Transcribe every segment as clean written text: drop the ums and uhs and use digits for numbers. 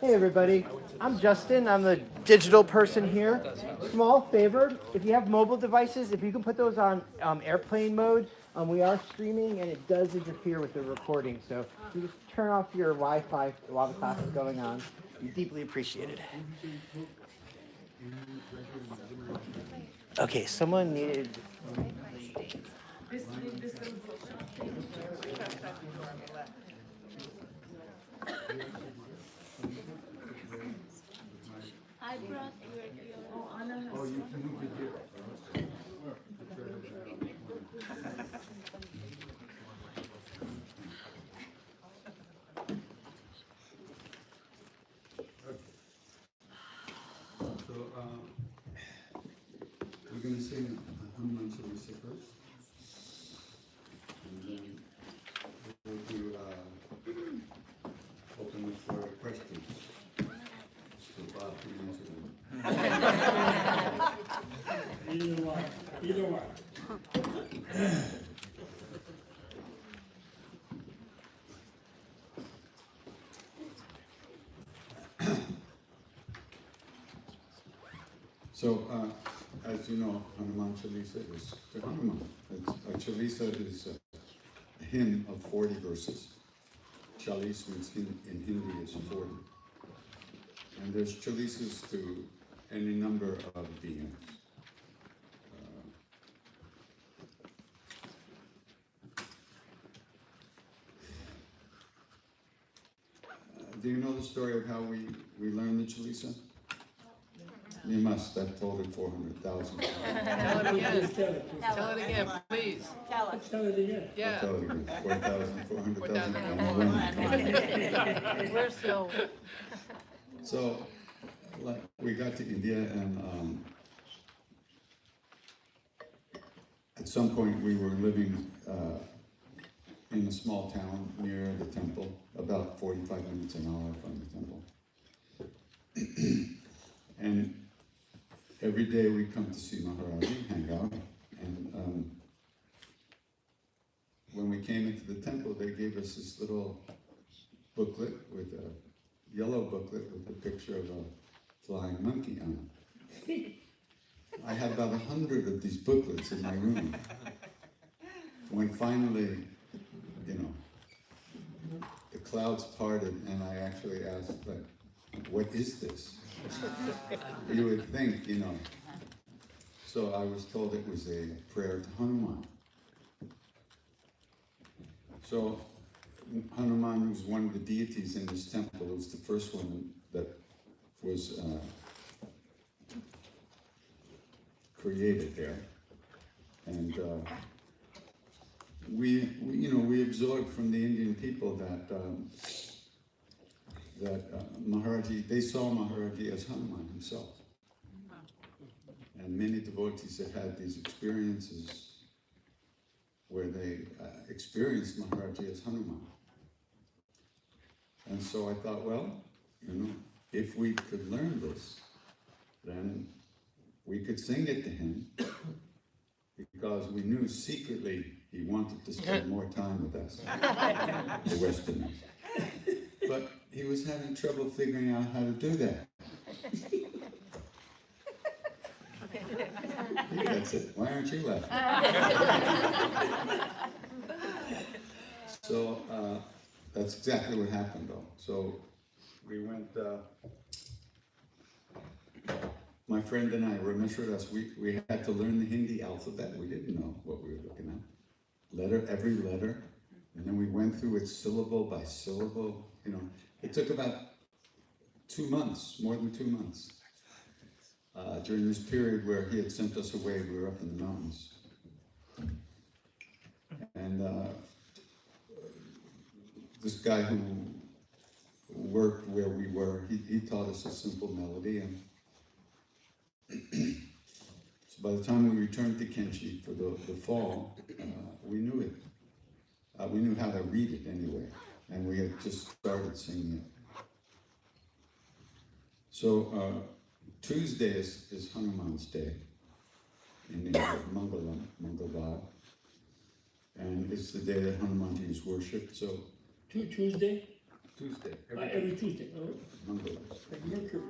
Hey everybody, I'm Justin. I'm the digital person here. Small favor, if you have mobile devices, if you can put those on airplane mode, we are streaming and it does interfere with the recording. So if you just turn off your Wi-Fi while the class is going on, we deeply appreciate it. Okay, someone needed... I brought your Oh, you can move it here. So, we're going to sing Hanuman Chalisa first. And then we'll do open the floor to questions. So Bob can answer them. Either one. Either one. So, as you know, Hanuman Chalisa is to Hanuman. A Chalisa is a hymn of 40 verses. Chalis means in Hindi is 40. And there's chalisas to any number of beings. Do you know the story of how we learned the chalisa? You must. I've told it 400,000 times. Tell it again. Just tell it. Tell it again, please. Tell us. Tell it again. Yeah. I'll tell it again. 4,000, 400,000. We're still. So, like, we got to India, and at some point we were living in a small town near the temple, about 45 minutes an hour from the temple. And every day we come to see Maharaji, hang out, and when we came into the temple, they gave us this little booklet with a yellow booklet with a picture of a flying monkey on it. I had about 100 of these booklets in my room. When finally, you know, the clouds parted and I actually asked, like, what is this? You would think, you know. So I was told it was a prayer to Hanuman. So Hanuman was one of the deities in this temple. It was the first one that was created there, and we absorbed from the Indian people that Maharaji, they saw Maharaji as Hanuman himself, and many devotees have had these experiences where they experienced Maharaji as Hanuman. And so I thought, well, you know, if we could learn this, then we could sing it to him, because we knew secretly he wanted to spend more time with us, the Westerners. But he was having trouble figuring out how to do that. He gets it. Why aren't you laughing? So that's exactly what happened, though. So we went. My friend and I, Rameshwar, we had to learn the Hindi alphabet. We didn't know what we were looking at. Every letter. And then we went through it syllable by syllable. You know, it took about 2 months, more than 2 months. During this period where he had sent us away, we were up in the mountains. And this guy who worked where we were, he taught us a simple melody, and so by the time we returned to Kenchi for the fall, we knew it. We knew how to read it anyway, and we had just started singing it. So Tuesday is Hanuman's day in India, Mangalvar, and it's the day that Hanumanji is worshipped. So Tuesday? Tuesday. Every Tuesday. Oh, Monday. Mercury.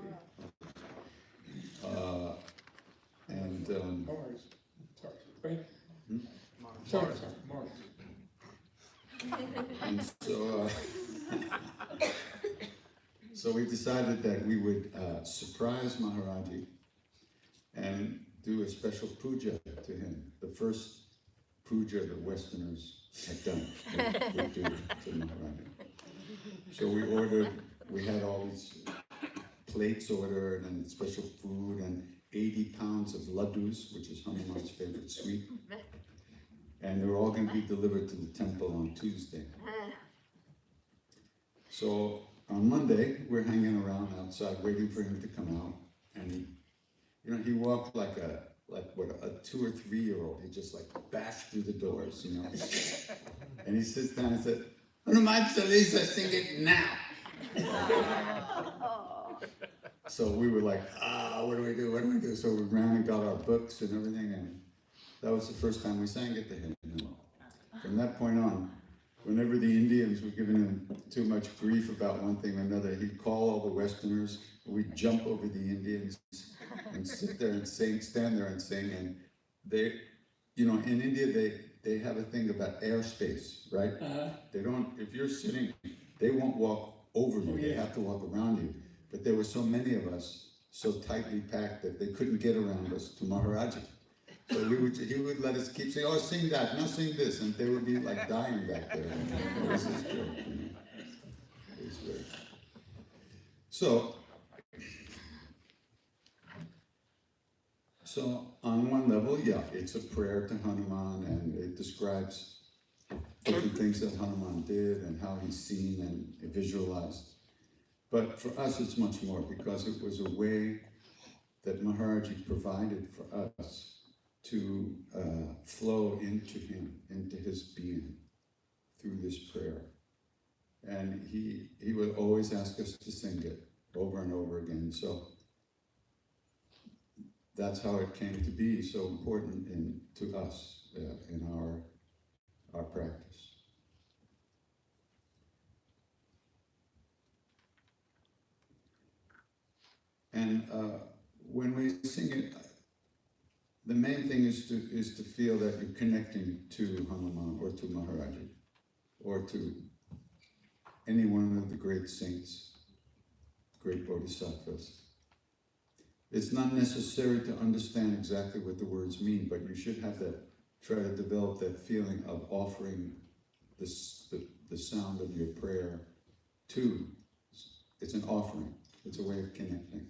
And Mars. Sorry, right? Hmm? Sorry, Mars. And so we decided that we would surprise Maharaji and do a special puja to him. The first puja the Westerners had done, would do to Maharaji. So we had all these plates ordered and special food and 80 pounds of laddus, which is Hanuman's favorite sweet. And they were all going to be delivered to the temple on Tuesday. So on Monday, we're hanging around outside waiting for him to come out. And he walked like a 2 or 3 year old. He just like bashed through the doors, And he sits down and said, Hanuman Chalisa, sing it now. So we were like, what do we do? So we ran and got our books and everything, and that was the first time we sang it to him. From that point on, whenever the Indians were giving him too much grief about one thing or another, he'd call all the Westerners, and we'd jump over the Indians and sit there and stand there and sing. And they, in India, they have a thing about airspace, right? They don't, if you're sitting, they won't walk over you, they have to walk around you. But there were so many of us, so tightly packed that they couldn't get around us to Maharaji. So he would let us keep saying, oh, sing that, now sing this, and they would be like dying back there. It was his joke, It was great. So on one level, yeah, it's a prayer to Hanuman, and it describes different things that Hanuman did and how he's seen and visualized. But for us, it's much more, because it was a way that Maharaji provided for us to flow into him, into his being, through this prayer. And he would always ask us to sing it over and over again. So that's how it came to be so important to us in our practice. And when we sing it, the main thing is to feel that you're connecting to Hanuman or to Maharaji or to any one of the great saints, great bodhisattvas. It's not necessary to understand exactly what the words mean, but you should have try to develop that feeling of offering the sound of your prayer to. It's an offering. It's a way of connecting.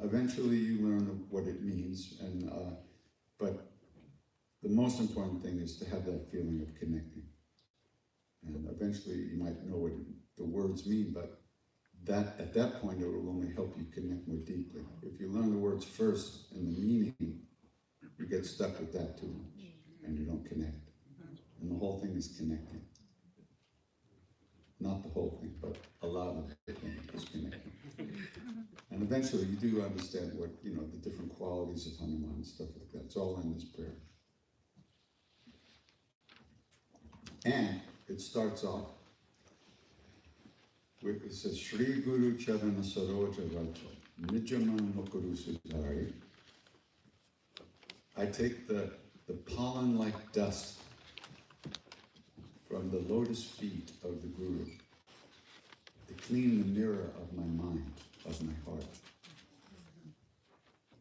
Eventually you learn what it means, but the most important thing is to have that feeling of connecting. And eventually you might know what the words mean, but at that point it will only help you connect more deeply. If you learn the words first and the meaning, you get stuck with that too much, and you don't connect. And the whole thing is connecting. Not the whole thing, but a lot of the thing is connecting. And eventually you do understand what, the different qualities of Hanuman and stuff like that. It's all in this prayer. And it starts off with, it says, Shri Guru Charana Saroja Raja, Nijaman Mukuru Sudhari. I take the pollen-like dust from the lotus feet of the Guru to clean the mirror of my mind, of my heart.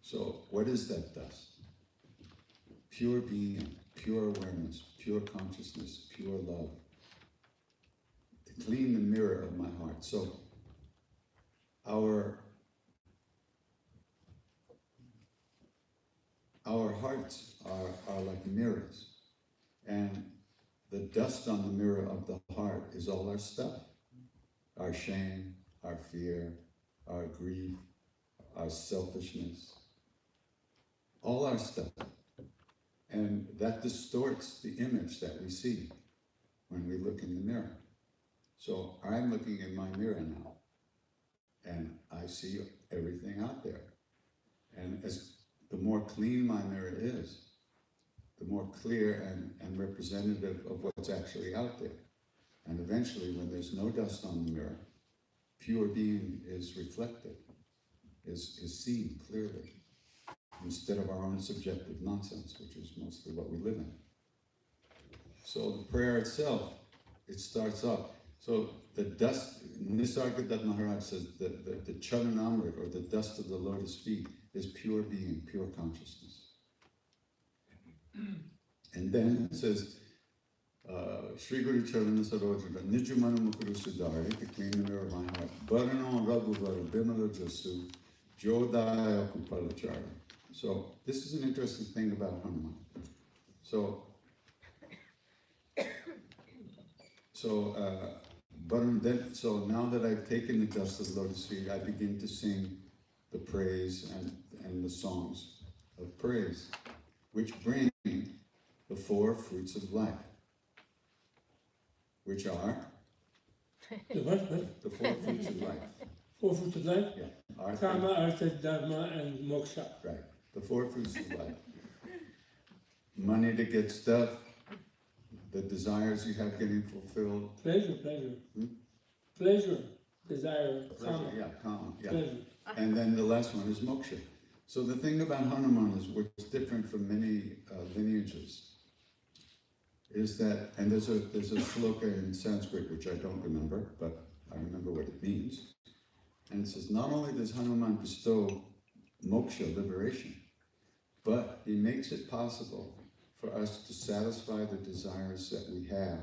So what is that dust? Pure being, pure awareness, pure consciousness, pure love. To clean the mirror of my heart. So our hearts are like mirrors, and the dust on the mirror of the heart is all our stuff. Our shame, our fear, our grief, our selfishness, all our stuff. And that distorts the image that we see when we look in the mirror. So I'm looking in my mirror now, and I see everything out there. And the more clean my mirror is, the more clear and representative of what's actually out there. And eventually, when there's no dust on the mirror, pure being is reflected, is seen clearly, instead of our own subjective nonsense, which is mostly what we live in. So the prayer itself, it starts off. So the dust, Nisargadatta Maharaj says that the Charanamrit, or the dust of the lotus feet, is pure being, pure consciousness. And then it says, Sri Guru Charana Sarojana, Nijumana Mukuru Sudari, to clean the mirror of my heart. Bharano Raghuvaru Bimala Jasu, Jodaya Kupalachara. So this is an interesting thing about Hanuman. So now that I've taken the dust of the lotus feet, I begin to sing the praise and the songs of praise, which bring the four fruits of life, which are The what? the four fruits of life. 4 fruits of life? Yeah, Artha, Karma, Artha, Dharma, and Moksha. right, the four fruits of life. Money to get stuff, the desires you have getting fulfilled. Pleasure. Pleasure, desire, Pleasure, karma. yeah, karma, yeah. Pleasure. And then the last one is moksha. So the thing about Hanuman is what's different from many lineages is that, and there's a shloka in Sanskrit which I don't remember, but I remember what it means. And it says, not only does Hanuman bestow moksha, liberation, but he makes it possible for us to satisfy the desires that we have,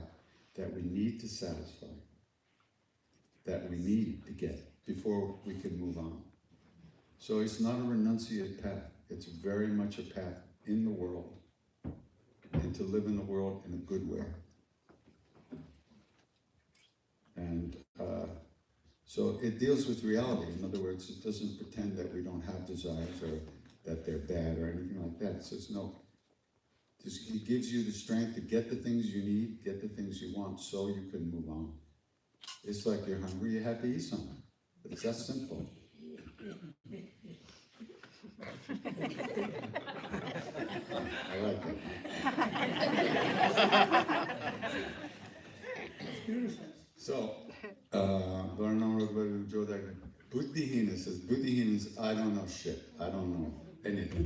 that we need to satisfy, that we need to get before we can move on. So it's not a renunciate path, it's very much a path in the world, and to live in the world in a good way. And so it deals with reality. In other words, it doesn't pretend that we don't have desires or that they're bad or anything like that. It says, no, it gives you the strength to get the things you need, get the things you want, so you can move on. It's like you're hungry, you have to eat something. It's that simple. I like that. Beautiful. So, Buddhihina says, Buddhihina is, I don't know shit. I don't know anything.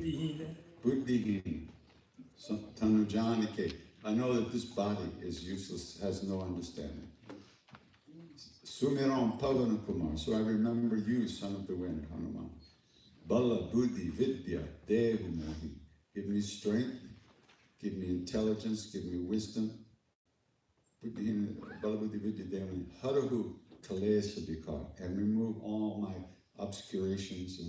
Buddhihina. So, Tanujanike. I know that this body is useless, has no understanding. Sumiram Pavana Kumar. So I remember you, son of the wind, Hanuman. Bala Buddhi Vidya Dehu Mohi. Give me strength, give me intelligence, give me wisdom. Bala Buddhi Vidya Dehu Harahu Kalesa Bikar. And remove all my obscurations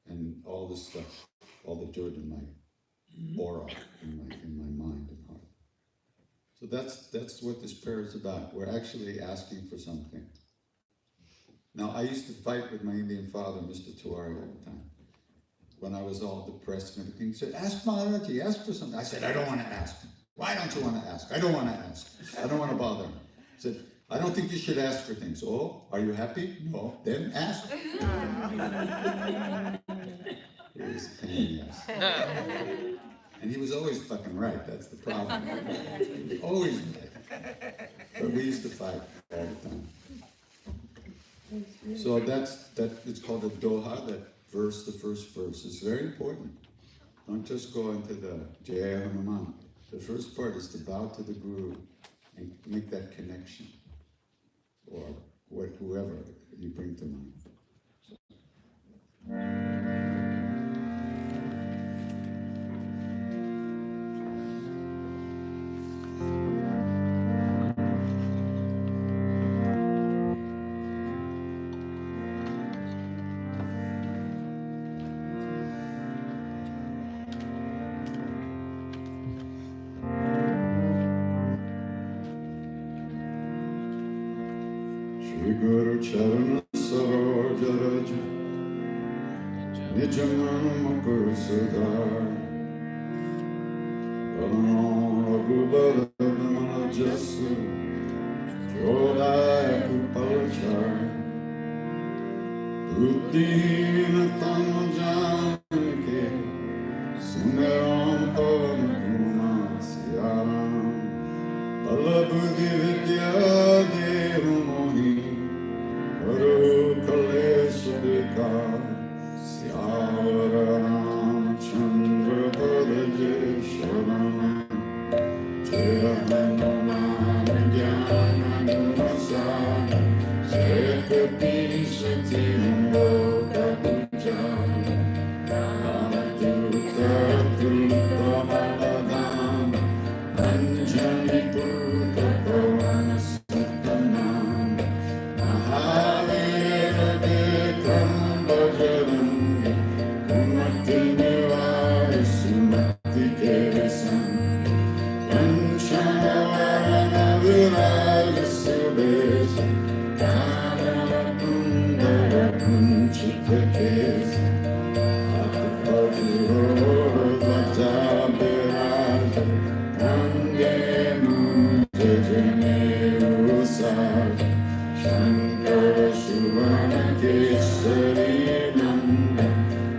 and all the stuff, all the dirt in my aura, in my mind and heart. So that's what this prayer is about. We're actually asking for something. Now, I used to fight with my Indian father, Mr. Tiwari, all the time. When I was all depressed and everything, he said, ask Maharaji, ask for something. I said, I don't want to ask. Why don't you want to ask? I don't want to ask. I don't want to bother him. He said, I don't think you should ask for things. Oh, are you happy? No. Then ask. It was a pain in the ass. And he was always fucking right, that's the problem. He was always right. But we used to fight all the time. So it's called a doha, that verse, the first verse. It's very important. Don't just go into the Jaya Hanuman. The first part is to bow to the Guru and make that connection. Or whoever you bring to mind. Guru Charana Sarojaraja Nijamana Makuru Sudar Varano Ragubara Bimala Jasu Jodaya Kupalachar Buddhihina Tanujanike Sumeram Pavanakuma Siyaram Bala Buddhi Vidya kalesudika Syavara Chandra Balaje Sharanam Jaya Hanuman Jnana Masana Jaya Kapili Sati Loka Pujana Ramaduta Tulpa Maladana Anjani Purta Pavana Satanam Mahavira Vikram Bhajarangi Kumati Nivari Sumati Kevisam Panchavarana Viraja Subesa Kanana Kundala Kunchita Kesa Apaduro Vata Viraja Kange Mujajane Usada Shankara Shivana Kesari Nanda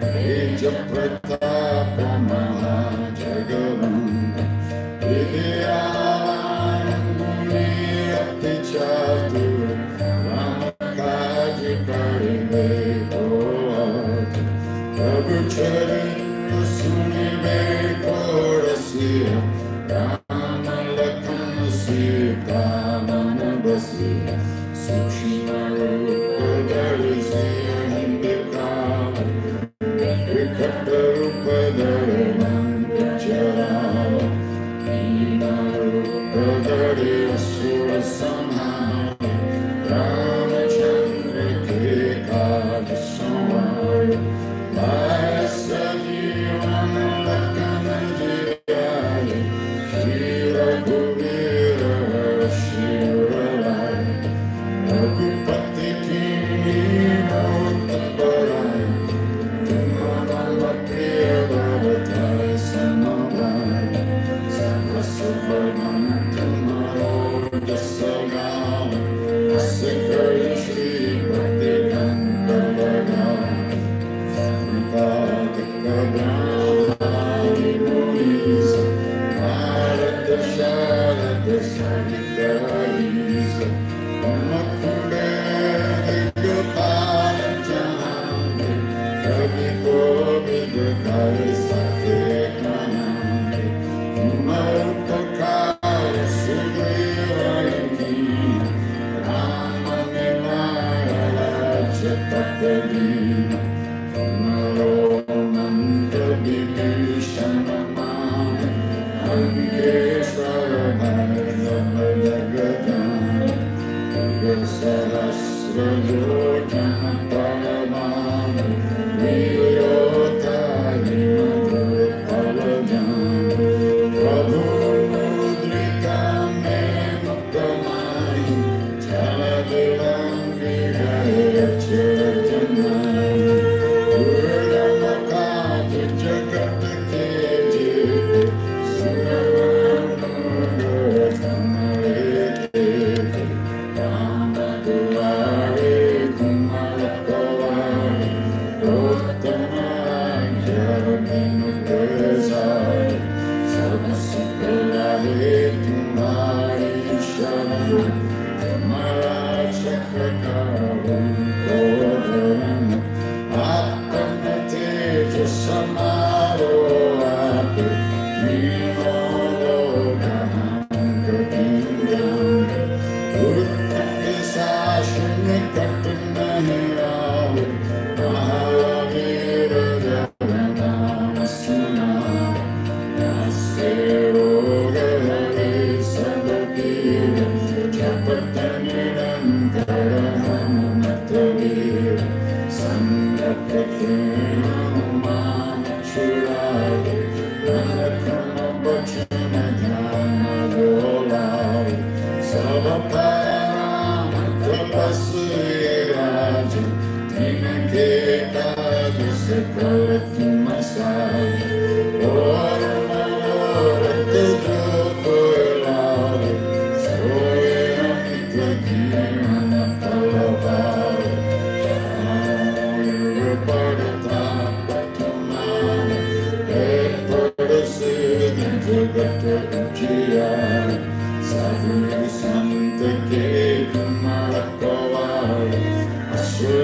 Teja Pratapa Mahajagaranda Vidyanamuni Ati Chatur Ramakaji Karive Koata Prabhu Charindu Sunive Korasiya Rama Lakshmana Sita Manabasiya Sukshma Rupa Dharisiya Hindikala Vikata Rupa Dharavan Vichara Nina Rupa Dhari Asura Samhara Ramachandra Kekada Samvara Vasa Jivana Lakana Jivaya Shri Raghuvira Shira Raya Raghupati Kini Mota Paraya Tumama Priya Bhavatai Samavaya Sarvasubhavam Tumaro Jasagama Asikari Shri Bhakti Gandhavagama Samadika Brahmani Munisa Bharata Sharada Sahita Isa Umakunde Gopala Jahande Kavi Govinda Kari Sate Kanande Umarupakara Sudriva Yukina Rama Nilaya Chatapalina Kumaro Mantra Vibhishana Mani Ange Saravana Malagadana Sahasra Yojana Paramana Viyota Himadura Paladana Prabhu Mudrika Menukamayi Chaladilangi Gaya Chirajanani Urdamakaja Jagata Kejita Sunamanuga Kamarete Ramadulare Kumarakawari Rottamaya Vinupezari Sabasipalare Tumari Sharan Tumara Chakakaram Kovarana Apana Teja Samaro Api Nimolo Kahanga Kindanga Uttaki Sashani Katanahiravi Mahavira Jaganama Sunama Nasero Gare Sabakira Japatanidankara Hanumatavira Sangakati Hanumana Churari Nanakrama Bachana Dhyana Dolari Savaparama Tapasviraja Tinake Kaja Sakalati Masaya Orama Orata Jokoilari Soya Mitra Kirana Palavari Ayura Padata Patumana Epadasudha Jagata Ujiyari Sadhu Santa Ke Kumarakawari Asura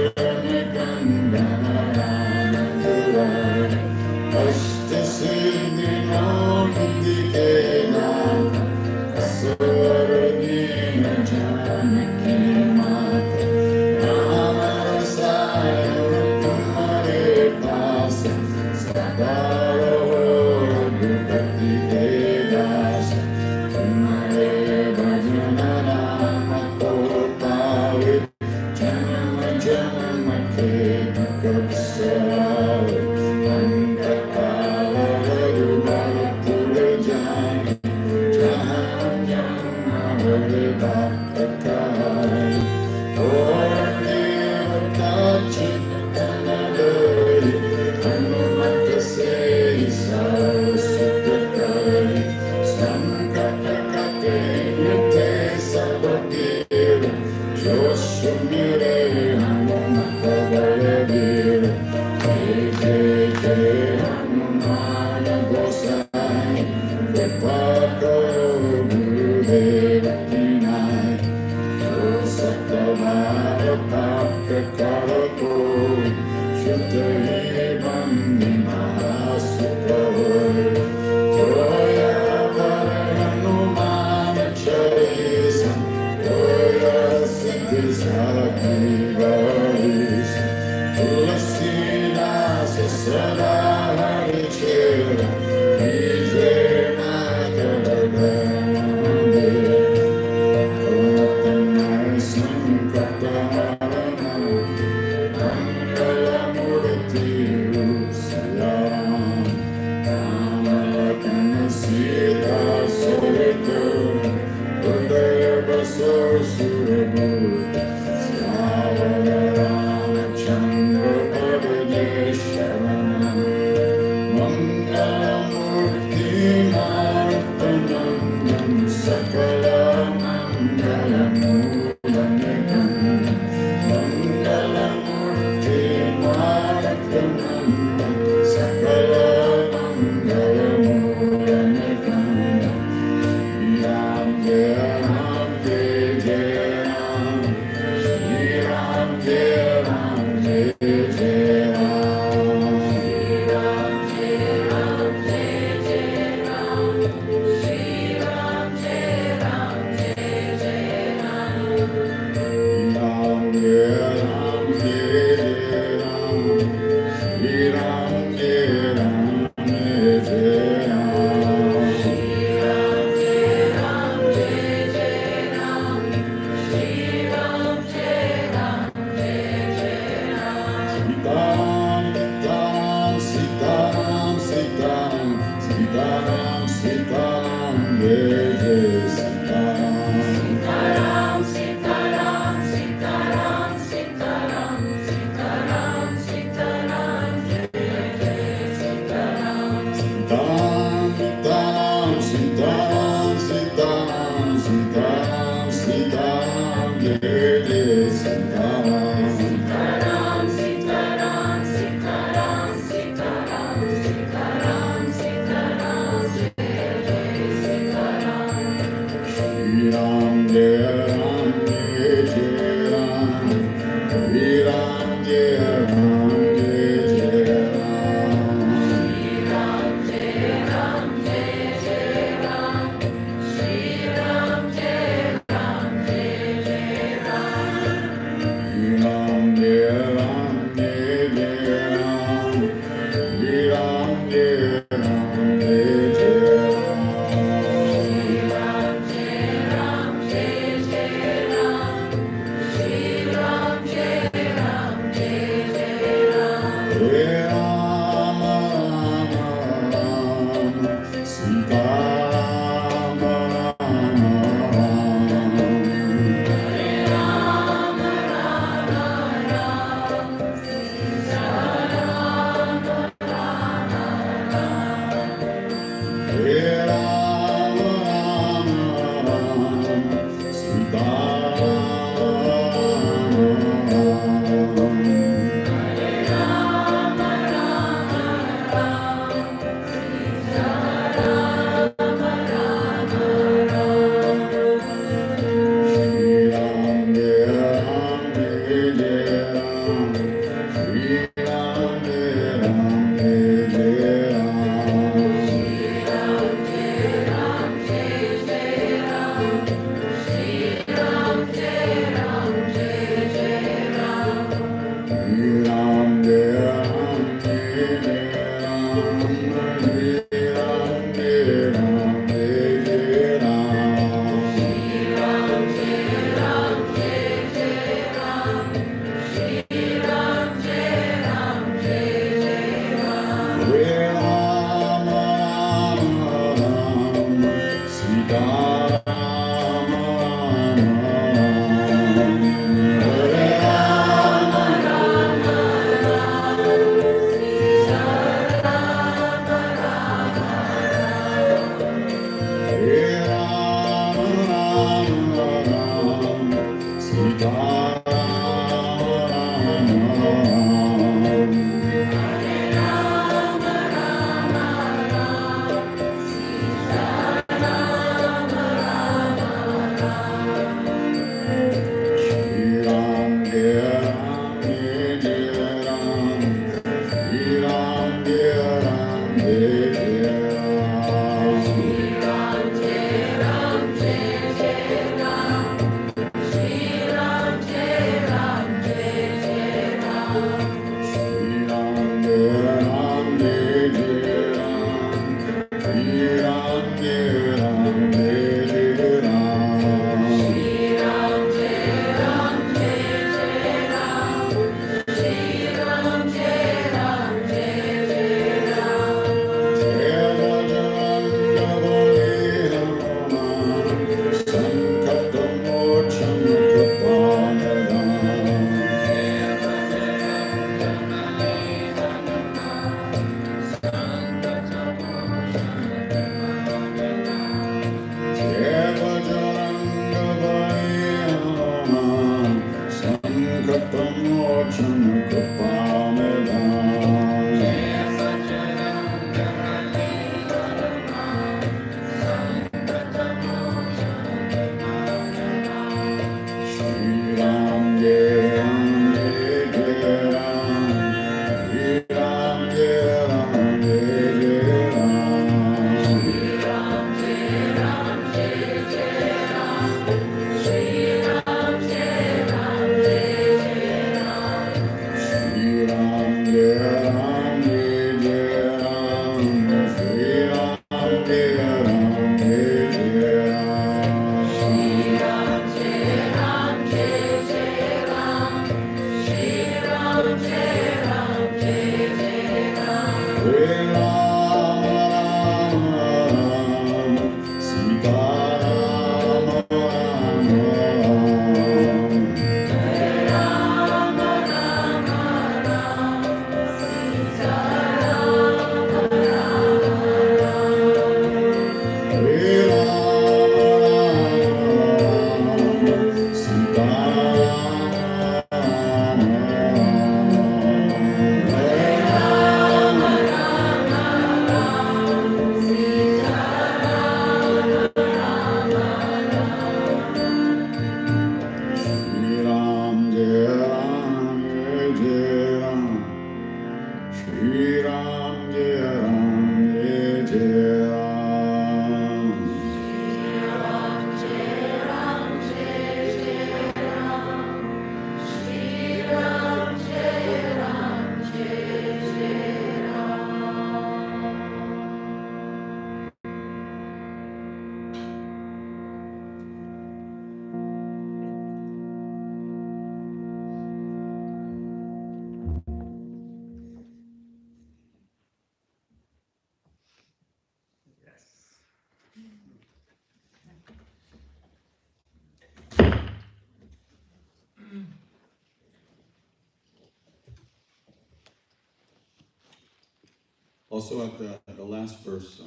Also at the last verse,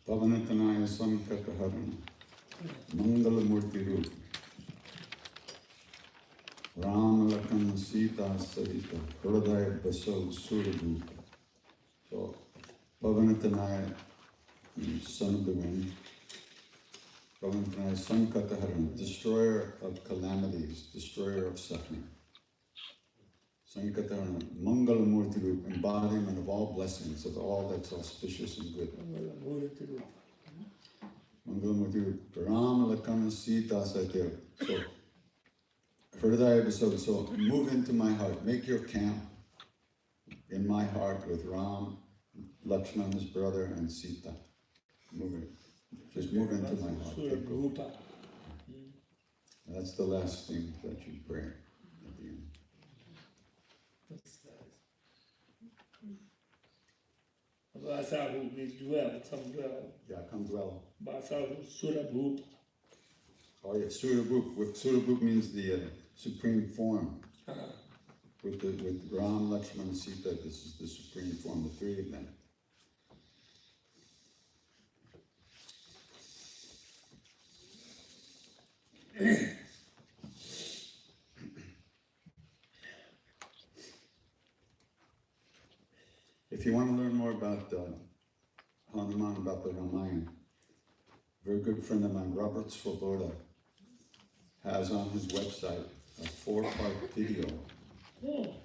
Pavanatanaya Sankataharana, Mangalamurti Rup, Ram Lakana Sita Sarita, Hridaya Baso Surabhuta. So, Pavanatanaya, son of the wind, Pavanatanaya Sankataharana, destroyer of calamities, destroyer of suffering. Sankatana, Mangalamurti Rup, embodiment of all blessings, of all that's auspicious and good. Mangalamurti Rup, Ram Lakana Sita Satya. So, further episode. So move into my heart. Make your camp in my heart with Ram, Lakshman, his brother, and Sita. Move it. Just move into my heart. Sura Take over. Bhuta. That's the last thing that you pray at the end. Vasahu means dwell, come dwell. Yeah, come dwell. Vasahu Sura Bhuta. Oh yeah, Surabhuk. Surabhuk means the supreme form. With Ram, Lakshman, and Sita, this is the supreme form, the three of them. If you want to learn more about Hanuman, about the Ramayana, a very good friend of mine, Robert Svoboda, has on his website a 4-part video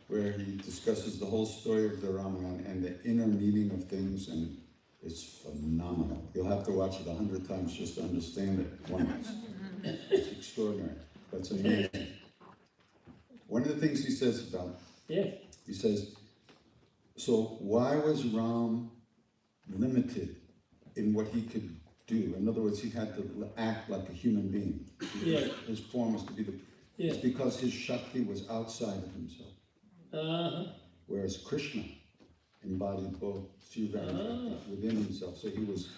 where he discusses the whole story of the Ramayana and the inner meaning of things, and it's phenomenal. You'll have to watch it 100 times just to understand it once. It's extraordinary. That's amazing. One of the things he says about, he says, so why was Ram limited in what he could do? In other words, he had to act like a human being. His form was to be the... It's because his Shakti was outside of himself. Whereas Krishna embodied both Shiva and Shakti within himself. So he was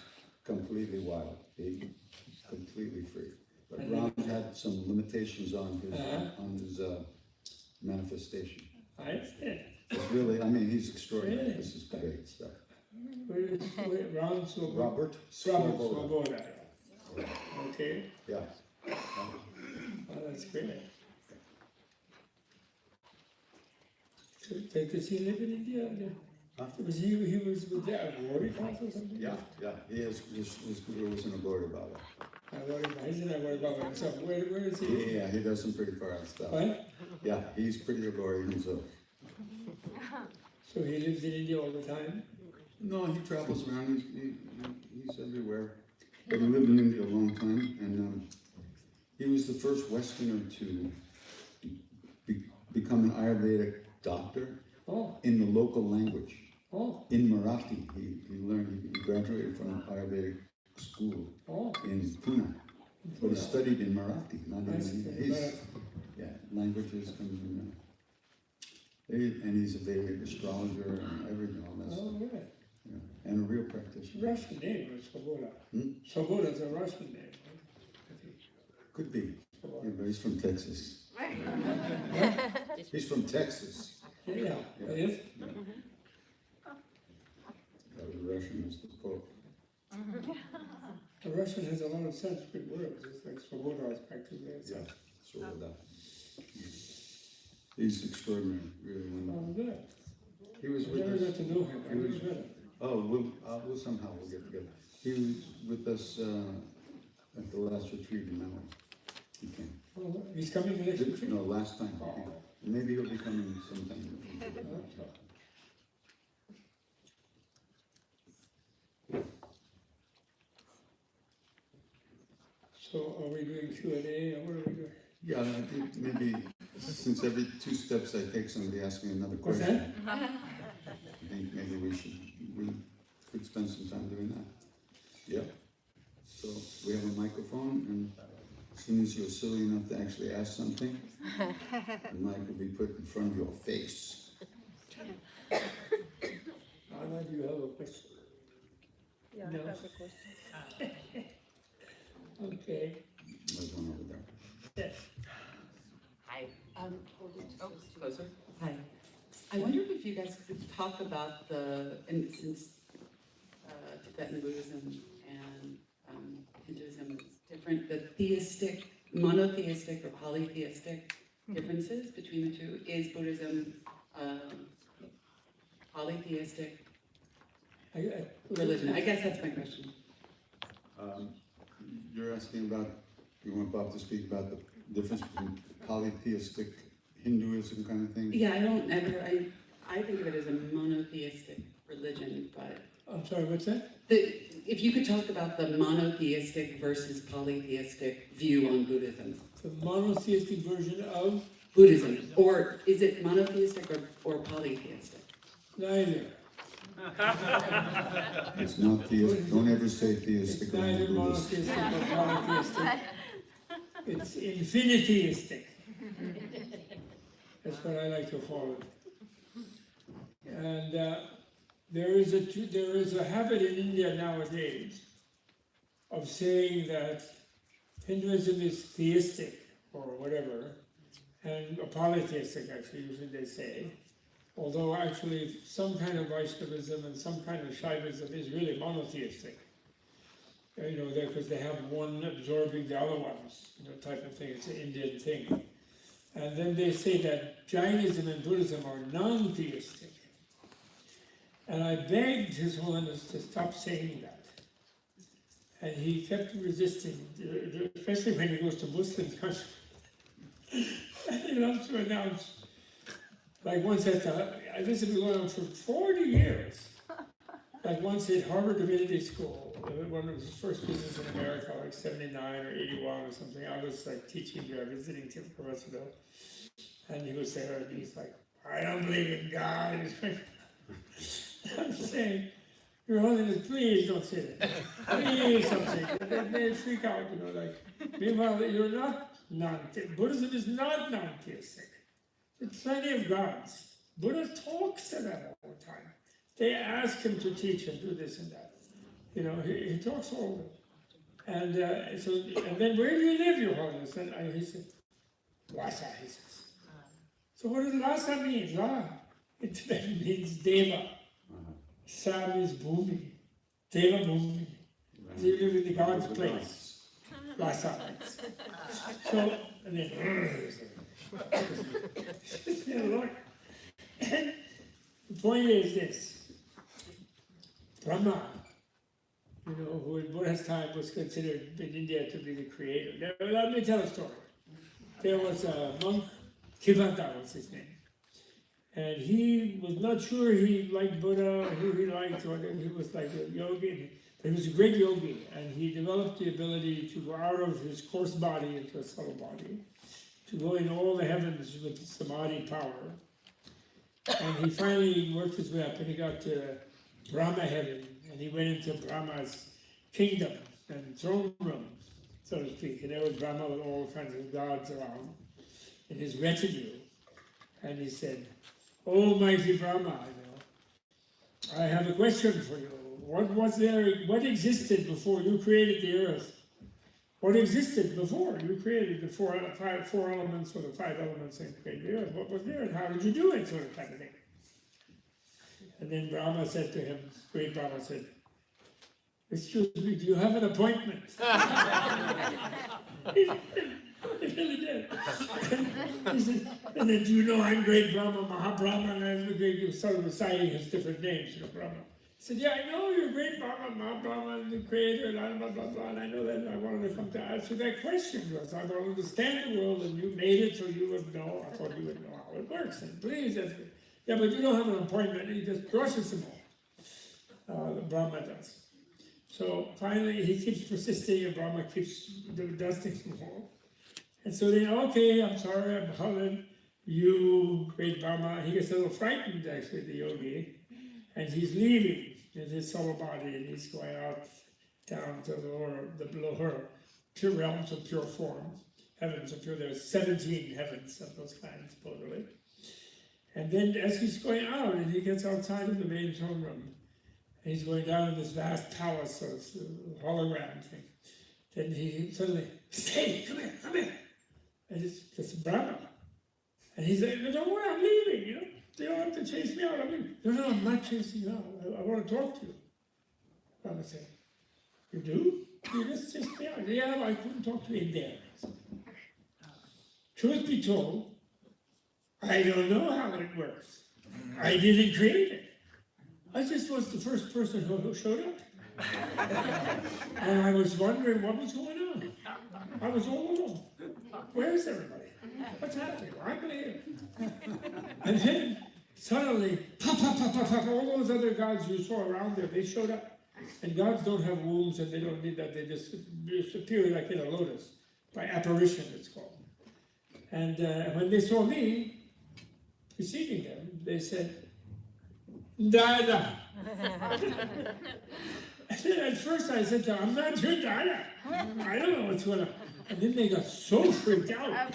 completely wild, completely free. But Ram had some limitations on his manifestation. I see. It's really, I mean, he's extraordinary. Really? This is great stuff. Ram Svoboda. Robert Svoboda. Okay. Yeah. Oh, that's great. Does he live in India? Huh? He was with the Agori class or something? Yeah. His guru was in a glory about it. He's in Agori Baba himself. Where is he? Yeah, he does some pretty far out stuff. What? Yeah, he's pretty a glory himself. So he lives in India all the time? No, he travels around. He's everywhere. But he lived in India a long time, and he was the first Westerner to become an Ayurvedic doctor in the local language. In Marathi, he graduated from an Ayurvedic school in Pune. But he studied in Marathi, not in English. Languages come from there. And he's a Vedic astrologer and everything, all that stuff. Right. Yeah. And a real practitioner. Russian name is Svoboda. Svoboda is a Russian name. I think. Could be. Yeah, but he's from Texas. He's from Texas. Yeah. It is? That was Russian as the Pope. The Russian has a lot of Sanskrit words. It's like Svoboda is practically Yeah, sort of that. He's extraordinary, really wonderful. good. He was I with never got us. to know him. I He was- never met him. Oh, we'll somehow we'll get together. He was with us at the last retreat in Menla. He came. Oh, he's coming to next retreat? No, last time he came. Maybe he'll be coming sometime. So are we doing Q&A or what are we doing? Yeah, I think maybe since every 2 steps I take somebody asks me another What's question. that? I think maybe we could spend some time doing that. Yeah. So we have a microphone, and as soon as you're silly enough to actually ask something, the mic will be put in front of your face. Anna, do you have a question? Yeah, No. I have a question. Okay. There's one over there. Yes. Hi. Closer. Hi. I wondered if you guys could talk about and since Tibetan Buddhism and Hinduism is different, the theistic, monotheistic or polytheistic differences between the two. Is Buddhism polytheistic religion? I guess that's my question. You're asking about, you want Bob to speak about the difference between polytheistic Hinduism kind of thing? Yeah, I think of it as a monotheistic religion, but I'm sorry, what's that? if you could talk about the monotheistic versus polytheistic view on Buddhism. the monotheistic version of Buddhism, or is it monotheistic or polytheistic? neither. It's not theistic. Don't ever say theistic It's around neither Buddhist. monotheistic or polytheistic. It's infinitheistic. That's what I like to call it. And there is a habit in India nowadays of saying that Hinduism is theistic or whatever, and polytheistic actually usually they say, although actually some kind of Vaishnavism and some kind of Shaivism is really monotheistic. You know, because they have one absorbing the other ones, you know, type of thing. It's an Indian thing. And then they say that Jainism and Buddhism are non-theistic. And I begged His Holiness to stop saying that. And he kept resisting, especially when he goes to Muslim countries. And he loves to announce, like once this has been going on for 40 years. Like once at Harvard Divinity School, one of his first visits in America, like 79 or 81 or something, I was like teaching there, visiting Professor Bill. And he was there and he's like, I don't believe in God. I'm saying, Your Holiness, please don't say that. Please don't say that. They freak out, you know, like, meanwhile, you're not non-theistic. Buddhism is not non-theistic. There's plenty of gods. Buddha talks to them all the time. They ask him to teach and do this and that. You know, he talks all of them. And and then where do you live, Your Holiness? And he said, Lhasa, he says. So what does Lhasa mean? La in Tibetan means Deva. Sa means Bhumi. Deva Bhumi. So you live in the God's place. Lhasa. So, and then, and the point is this. Brahma, you know, who in Buddha's time was considered in India to be the creator. Now, let me tell a story. There was a monk, Kivata was his name, and he was not sure he liked Buddha, who he liked, or he was like a yogi, but he was a great yogi, and he developed the ability to go out of his coarse body into a subtle body, to go in all the heavens with samadhi power. And he finally worked his way up, and he got to Brahma heaven, and he went into Brahma's kingdom and throne room, so to speak. And there was Brahma with all kinds of gods around in his retinue. And he said, "Oh, mighty Brahma, I have a question for you. What existed before you created the earth? What existed before you created the four elements or the five elements and created the earth? What was there and how did you do it?" Sort of kind of thing. And then Brahma said to him, great Brahma said, "Excuse me, do you have an appointment?" He really did. He said, and then, "Do you know I'm great Brahma, Mahabrahma, and I'm the great," you sort of reciting his different names, you know, Brahma. He said, "Yeah, I know you're great Brahma, Mahabrahma, and the creator, and blah, blah, blah, and I know that, and I wanted to come to answer that question, because I don't understand the world, and you made it so you would know, I thought you would know how it works, and please, yeah, but you don't have an appointment," and he just brushes them all. The Brahma does. So finally, he keeps persisting, and Brahma keeps dusting them all. And so then, okay, I'm sorry, I'm bothered. You, great Brahma, he gets a little frightened, actually, the yogi, and he's leaving in his soul body, and he's going out down to the lower pure realms of pure form, heavens of pure. There's 17 heavens of those kinds, supposedly. And then as he's going out, and he gets outside of the main throne room, and he's going down in this vast palace of hologram thing, then he suddenly, "Stay, come here. And it's Brahma. And he's like, "Don't worry, I'm leaving, you know. You don't have to chase me out. No, I'm not chasing you out. I want to talk to you." Brahma said, "You do? You just chased me out." "Yeah, I couldn't talk to you in there." Truth be told, I don't know how it works. I didn't create it. I just was the first person who showed up. And I was wondering what was going on. I was all alone. Where is everybody? What's happening? I'm here. And then suddenly, pop, all those other gods you saw around there, they showed up. And gods don't have wombs and they don't need that. They just appear like in a lotus. by apparition it's called. And when they saw me preceding them, they said, Dada. And then at first I said to them, I'm not your Dada. I don't know what's going on. And then they got so freaked out.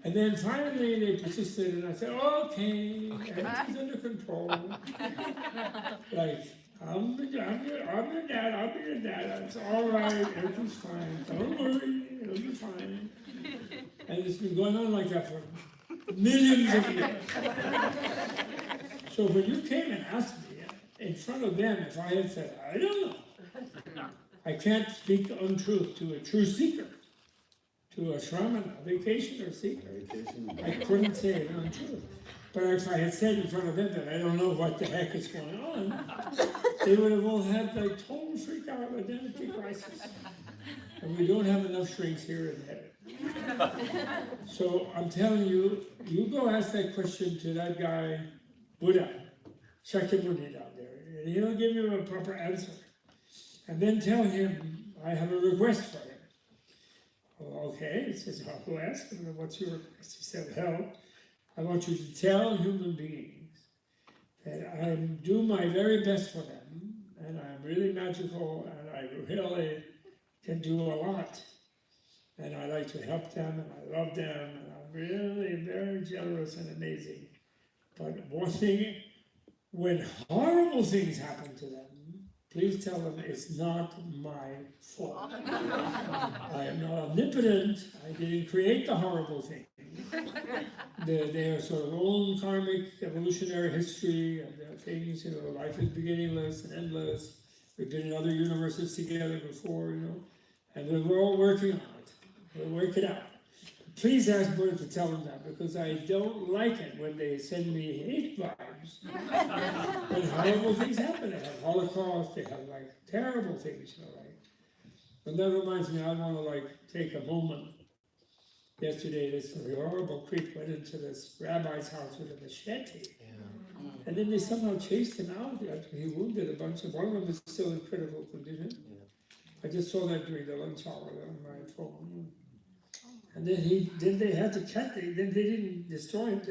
And then finally they persisted, and I said, okay, everything's under control. Like, I'm your dad, I'll be your dad. It's all right, everything's fine. Don't worry, it'll be fine. And it's been going on like that for millions of years. So when you came and asked me in front of them if I had said, I don't know, I can't speak untruth to a true seeker, to a shramana, a vacationer seeker. I couldn't say an untruth. But if I had said in front of them that I don't know what the heck is going on, they would have all had like total freak out identity crisis. And we don't have enough shrinks here in heaven. So I'm telling you, you go ask that question to that guy, Buddha, Shakyamuni down there, and he'll give you a proper answer. And then tell him, I have a request for him. Well, okay, he says, who asked him, what's your request? He said, well, I want you to tell human beings that I do my very best for them, and I'm really magical, and I really can do a lot. And I like to help them, and I love them, and I'm really very generous and amazing. But one thing, when horrible things happen to them, please tell them it's not my fault. I am not omnipotent. I didn't create the horrible things. They are sort of own karmic evolutionary history, and there are things, life is beginningless and endless. We've been in other universes together before, and we're all working on it. We'll work it out. Please ask Buddha to tell them that, because I don't like it when they send me hate vibes. When horrible things happen, they have Holocaust, they have like terrible things, And that reminds me, I want to take a moment. Yesterday, this horrible creep went into this rabbi's house with a machete. Yeah. And then they somehow chased him out after he wounded a bunch of, one of them is still in critical condition. Yeah. I just saw that during the lunch hour on my phone. And then they had to catch him, then they didn't destroy him,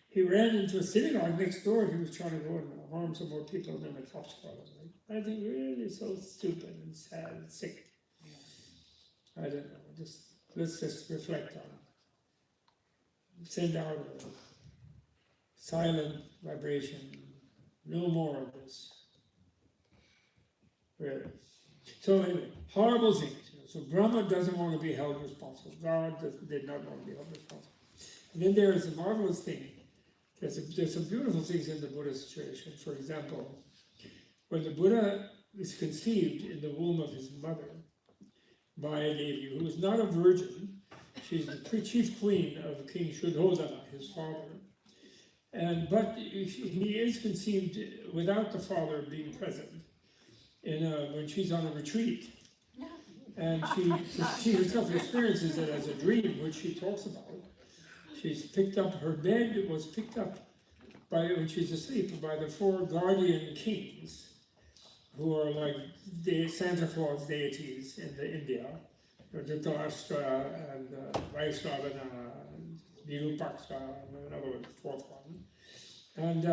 he ran into a synagogue next door, he was trying to go and harm some more people, and then the cops caught him. I think really so stupid and sad and sick. I don't know, let's just reflect on it. Send out a silent vibration, no more of this. Really. So anyway, horrible things. So Brahma doesn't want to be held responsible. God did not want to be held responsible. And then there is a marvelous thing. There's some beautiful things in the Buddhist tradition. For example, when the Buddha is conceived in the womb of his mother by a deity who is not a virgin, she's the chief queen of King Shuddhodana, his father. But he is conceived without the father being present when she's on a retreat. And she herself experiences it as a dream, which she talks about. She's picked up, her bed was picked up when she's asleep by the 4 guardian kings, who are like the Santa Claus deities in India, Dhritarashtra and Vaishravana and Virupaksha, and another one, the 4th one. And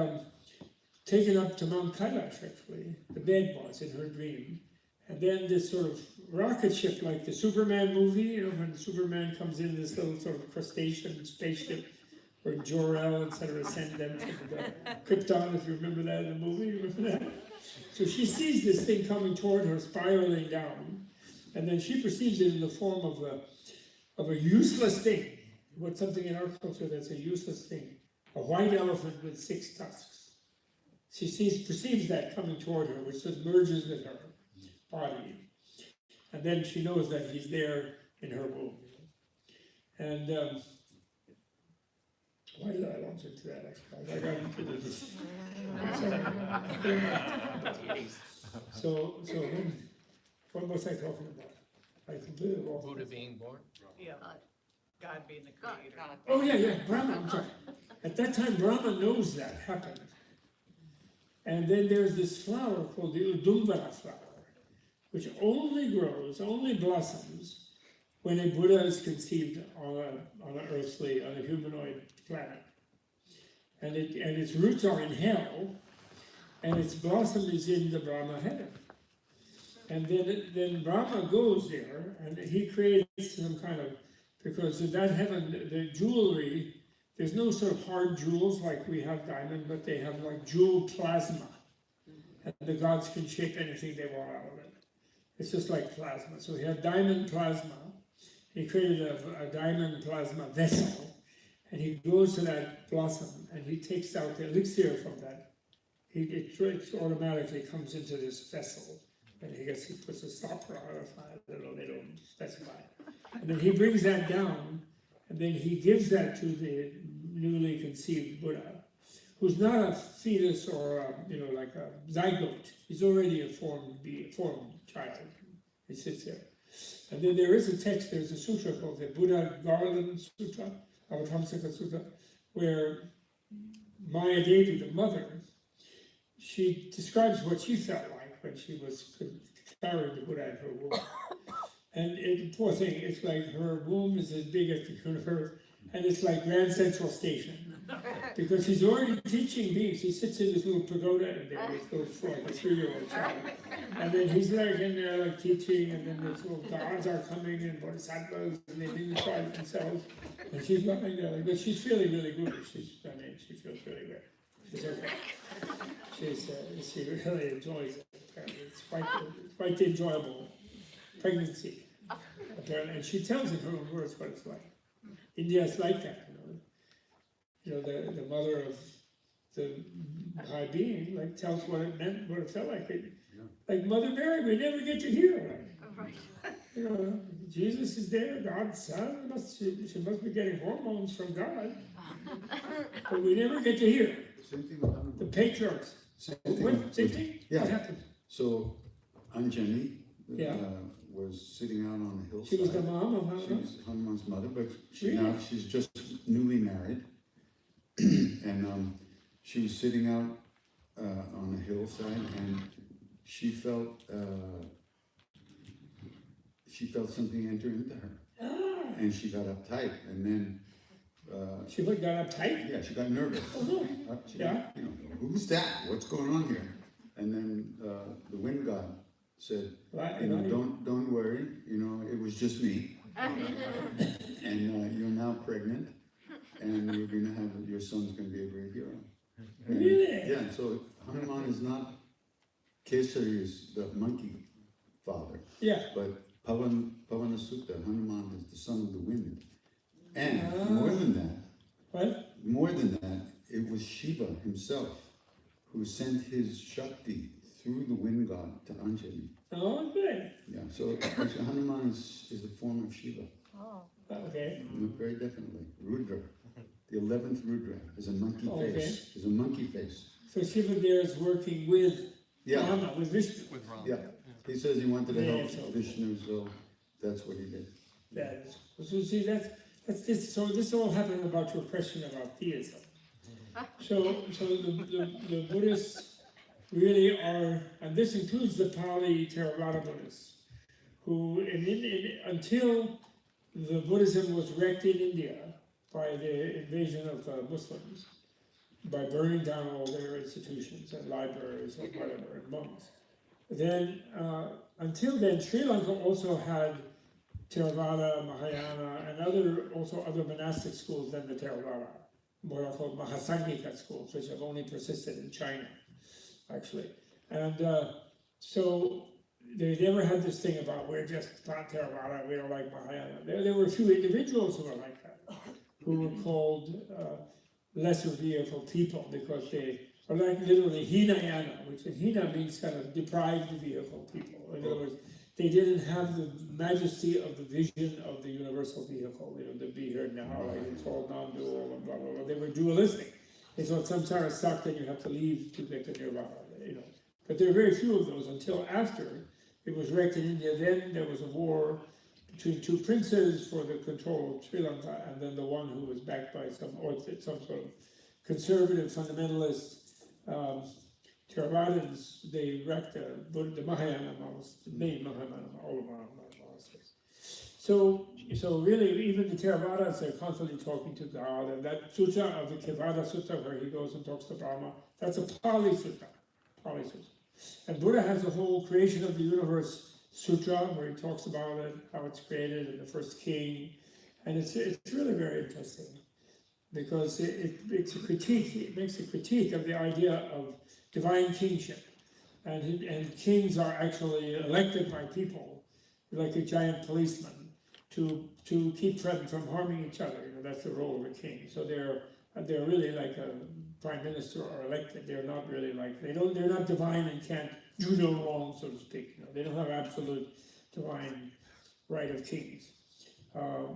taken up to Mount Kailash, actually, the bed was in her dream. And then this sort of rocket ship, like the Superman movie, when Superman comes in this little sort of crustacean spaceship, where Jor-El, etc., send them to the Krypton, if you remember that in the movie, remember that? So she sees this thing coming toward her, spiraling down, and then she perceives it in the form of a useless thing. What's something in our culture that's a useless thing? A white elephant with 6 tusks. She perceives that coming toward her, which just merges with her body. And then she knows that he's there in her womb. And why did I launch into that? Actually, I got into this. So what was I talking about? I completely lost. Buddha being born. Yeah, God being the creator. Oh yeah, Brahma, I'm sorry. At that time, Brahma knows that happened. And then there's this flower called the Udumbara flower, which only grows, only blossoms when a Buddha is conceived on a humanoid planet, and its roots are in hell, and its blossom is in the Brahma heaven. And then Brahma goes there, and he creates some kind of, because in that heaven, the jewelry, there's no sort of hard jewels like we have diamond, but they have like jewel plasma. And the gods can shape anything they want out of it. It's just like plasma. So he had diamond plasma. He created a diamond plasma vessel, and he goes to that blossom, and he takes out the elixir from that. It automatically comes into this vessel, and he puts a stopper on it. They don't specify. And then he brings that down, and then he gives that to the newly conceived Buddha, who's not a fetus or like a zygote. He's already a formed child. He sits there. And then there is a text, there's a sutra called the Buddha Garland Sutra, Avatamsaka Sutra, where Maya Devi, the mother, she describes what she felt like when she was carrying the Buddha in her womb. And poor thing, it's like her womb is as big as the universe, and it's like Grand Central Station. Because she's already teaching beings. She sits in this little pagoda in there, this little like a 3-year-old child. And then he's like in there like teaching, and then these little gods are coming and bodhisattvas, and they describe themselves. And she's lying there, but she's feeling really good. She feels really good. She's okay. She really enjoys it. It's quite enjoyable pregnancy. Apparently. And she tells in her own words what it's like. India is like that, the mother of the high being tells what it meant, what it felt like. Like Mother Mary, we never get to hear. Jesus is there, God's son. She must be getting hormones from God, but we never get to hear. Same thing with Hanuman. The patriarchs. Same thing? Yeah. What happened? So Anjani was sitting out on a hillside. She was the mom of Hanuman? She was Hanuman's mother, but Really? she's just newly married. And she was sitting out on a hillside, and she felt something enter into her. And she got uptight, and then she got uptight? yeah, she got nervous. Oh, no. Who's that? What's going on here? And then the wind god said, don't worry, it was just me. And you're now pregnant, and you're gonna have your son's gonna be a great hero. And, Really? yeah. So Hanuman is not Kesari is the monkey father. Yeah. But Pavana Sutta, Hanuman is the son of the wind. And more than that, it was Shiva himself who sent his Shakti through the wind god to Anjali. Oh, good. Yeah, so actually Hanuman is a form of Shiva. Oh. Okay. Very definitely. Rudra. The 11th Rudra is a monkey face. Is a monkey face. So Shiva there is working with Rama, with Vishnu. Yeah. He says he wanted to help Vishnu, so that's what he did. So see, that's this. So this all happened about your question about theism. So the Buddhists really are, and this includes the Pali Theravada Buddhists, who until the Buddhism was wrecked in India by the invasion of Muslims, by burning down all their institutions and libraries and whatever, and monks. Then, until then, Sri Lanka also had Theravada, Mahayana, and other monastic schools than the Theravada, what are called Mahasangika schools, which have only persisted in China, actually. And so they never had this thing about we're just not Theravada, we don't like Mahayana. There were a few individuals who were like that, who were called lesser vehicle people because they are like literally Hinayana, which Hina means kind of deprived vehicle people. In other words, they didn't have the majesty of the vision of the universal vehicle, to be here now, like it's all non-dual and blah, blah, blah. They were dualistic. They thought samsara sucked and you have to leave to get to nirvana, But there are very few of those until after it was wrecked in India. Then there was a war between two princes for the control of Sri Lanka, and then the one who was backed by some sort of conservative fundamentalist Theravadins. They wrecked the Mahayana monasteries, the main Mahayana monasteries. So really, even the Theravadas are constantly talking to God, and that Sutra of the Kevada Sutta, where he goes and talks to Brahma, that's a Pali Sutta. Pali Sutta. And Buddha has the whole creation of the universe sutra, where he talks about it, how it's created, and the first king, and it's really very interesting, because it makes a critique of the idea of divine kingship, and kings are actually elected by people, like a giant policeman, to keep them from harming each other. That's the role of a king. So they're really like a prime minister or elected. They're not really like they're not divine and can't do no wrong, so to speak. They don't have absolute divine right of kings,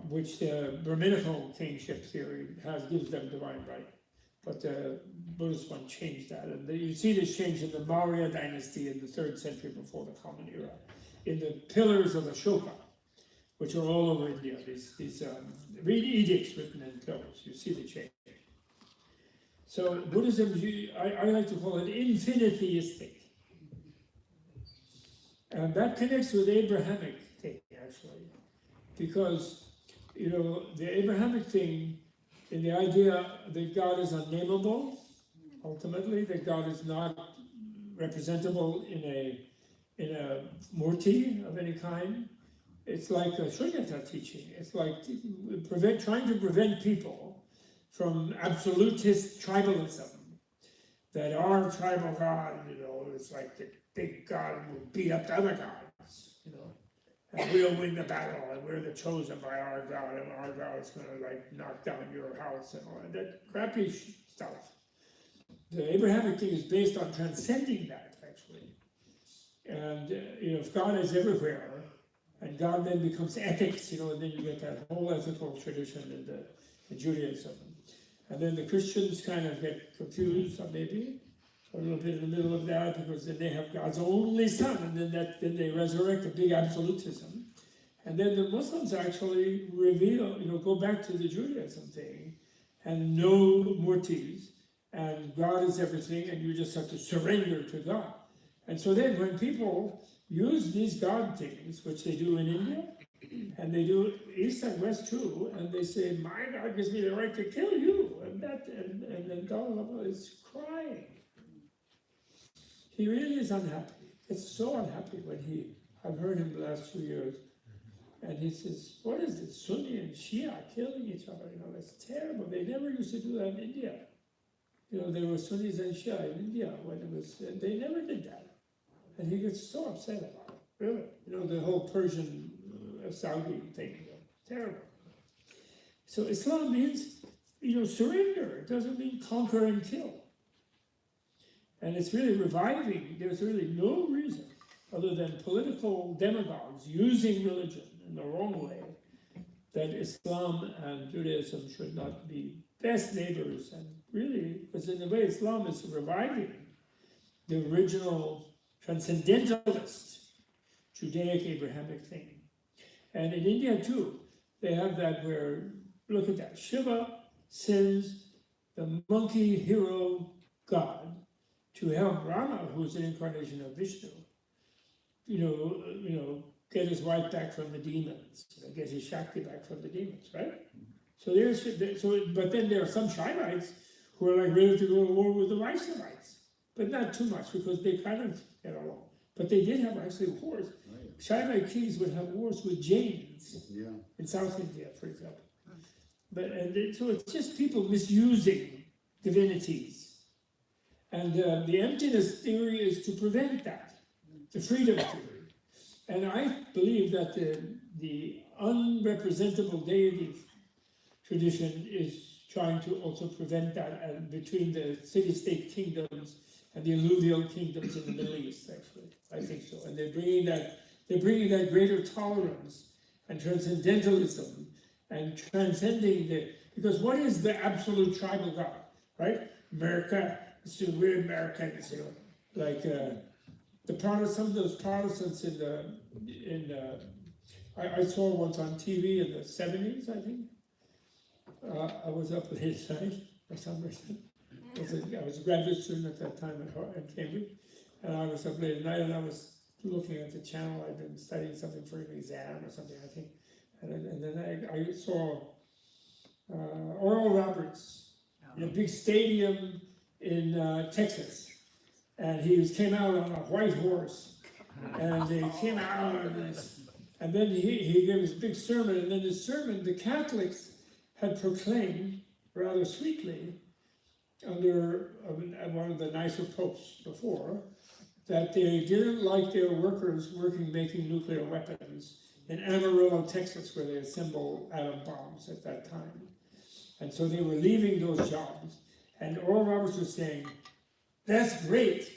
which the Brahminical kingship theory gives them divine right. But the Buddhist one changed that, and you see this change in the Maurya dynasty in the 3rd century before the Common Era, in the pillars of Ashoka, which are all over India. These edicts written in pillars. You see the change. So Buddhism, I like to call it infiniteistic, and that connects with Abrahamic thing actually, because the Abrahamic thing, in the idea that God is unnameable, ultimately, that God is not representable in a murti of any kind. It's like a Shunyata teaching. It's like trying to prevent people from absolutist tribalism, that our tribal God, is like the big God who will beat up the other gods, and we'll win the battle, and we're the chosen by our God, and our God is going to knock down your house and all that crappy stuff. The Abrahamic thing is based on transcending that, actually. And if God is everywhere, and God then becomes ethics, and then you get that whole ethical tradition in Judaism. And then the Christians kind of get confused, or maybe a little bit in the middle of that, because then they have God's only Son, and then they resurrect a big absolutism. And then the Muslims actually reveal, go back to the Judaism thing, and no murtis, and God is everything, and you just have to surrender to God. And so then when people use these God things, which they do in India, and they do East and West too, and they say, my God gives me the right to kill you, and then Dalai Lama is crying. He really is unhappy. It's so unhappy when I've heard him the last 2 years, and he says, what is this, Sunni and Shia killing each other? That's terrible. They never used to do that in India. There were Sunnis and Shia in India when they never did that. And he gets so upset about it, really. The whole Persian Saudi thing, terrible. So Islam means, surrender. It doesn't mean conquer and kill. And it's really reviving. There's really no reason, other than political demagogues using religion in the wrong way, that Islam and Judaism should not be best neighbors. And really, because in a way, Islam is reviving the original transcendentalist Judaic Abrahamic thing. And in India too, they have that where, look at that, Shiva sends the monkey hero god to help Rama, who's an incarnation of Vishnu, get his wife back from the demons, get his Shakti back from the demons, right? But then there are some Shaivites who are ready to go to war with the Vaishnavites, but not too much, because they kind of get along. But they did have actually wars. Shaivite kings would have wars with Jains in South India, for example. So it's just people misusing divinities. And the emptiness theory is to prevent that, the freedom theory. And I believe that the unrepresentable deity tradition is trying to also prevent that between the city-state kingdoms and the alluvial kingdoms in the Middle East, actually. I think so. And they're bringing that greater tolerance and transcendentalism and transcending because what is the absolute tribal God, right? America, so we're Americans, the Protestants, some of those Protestants I saw once on TV in the 70s, I think. I was up late at night for some reason. I was a graduate student at that time at Cambridge, and I was up late at night, and I was looking at the channel. I'd been studying something for an exam or something, I think, And then I saw Oral Roberts in a big stadium in Texas, and he came out on a white horse, and they came out on this, and then he gave his big sermon, and then his sermon, the Catholics had proclaimed rather sweetly under one of the nicer popes before, that they didn't like their workers making nuclear weapons in Amarillo, Texas, where they assemble atom bombs at that time. And so they were leaving those jobs. And Oral Roberts was saying, that's great.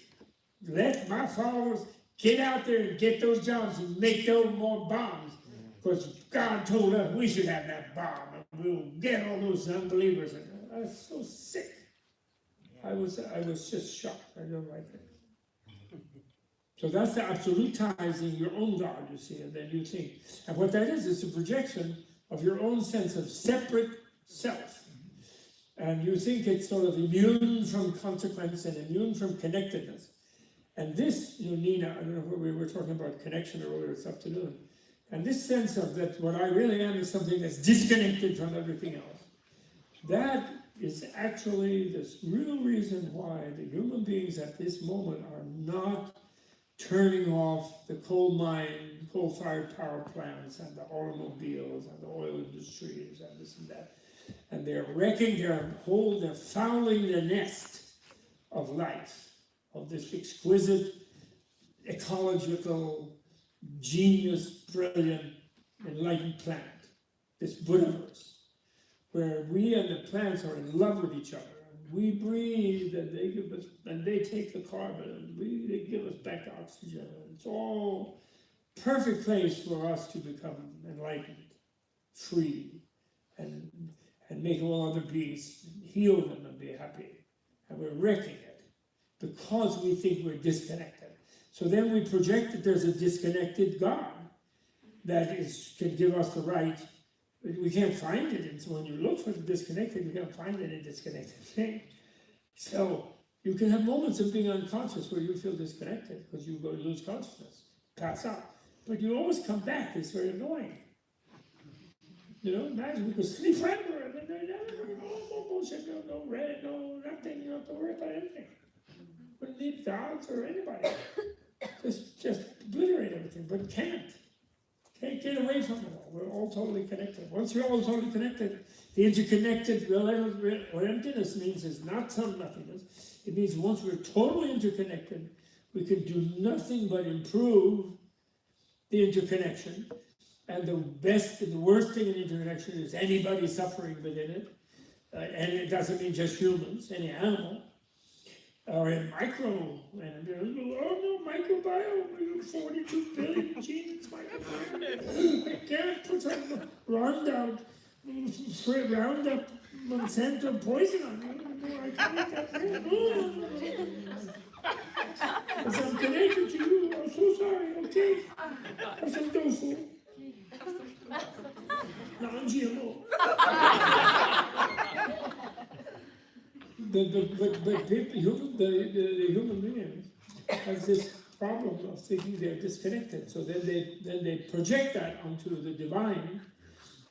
Let my followers get out there and get those jobs and make those more bombs. Because God told us we should have that bomb. And we'll get all those unbelievers. And I was so sick. I was just shocked. I don't like it. So that's the absolutizing your own God, you see, and then you think. And what that is a projection of your own sense of separate self. And you think it's sort of immune from consequence and immune from connectedness. And this, Nina, I don't know, we were talking about connection earlier this afternoon. And this sense of that what I really am is something that's disconnected from everything else. That is actually the real reason why the human beings at this moment are not turning off the coal-fired power plants and the automobiles and the oil industries and this and that. And they're wrecking they're fouling the nest of life, of this exquisite, ecological, genius, brilliant, enlightened planet, this Buddhaverse, where we and the plants are in love with each other. We breathe, and they give us, and they take the carbon, and they give us back the oxygen. It's all perfect place for us to become enlightened, free, and make all other beings heal them and be happy. And we're wrecking it because we think we're disconnected. So then we project that there's a disconnected God that can give us the right. We can't find it, and so when you look for the disconnected, you can't find any disconnected thing. So you can have moments of being unconscious where you feel disconnected because you go lose consciousness, pass out. But you always come back. It's very annoying. You know, imagine we could sleep forever and then no bullshit, no red, no nothing. You don't have to worry about anything. We don't need gods or anybody. Just obliterate everything, but can't. Can't get away from it all. We're all totally connected. Once you're all totally connected, the interconnected what emptiness means is not some nothingness. It means once we're totally interconnected, we can do nothing but improve the interconnection. And the best and the worst thing in interconnection is anybody suffering within it. And it doesn't mean just humans, any animal. Or in micro, and microbiome, 42 billion genes, microbiome. I can't put some Roundup Monsanto poison on you. I can't eat that. Because I'm connected to you. I'm so sorry. Okay. Have some tofu. Non-GMO. But the human being has this problem of thinking they're disconnected. So then they project that onto the divine,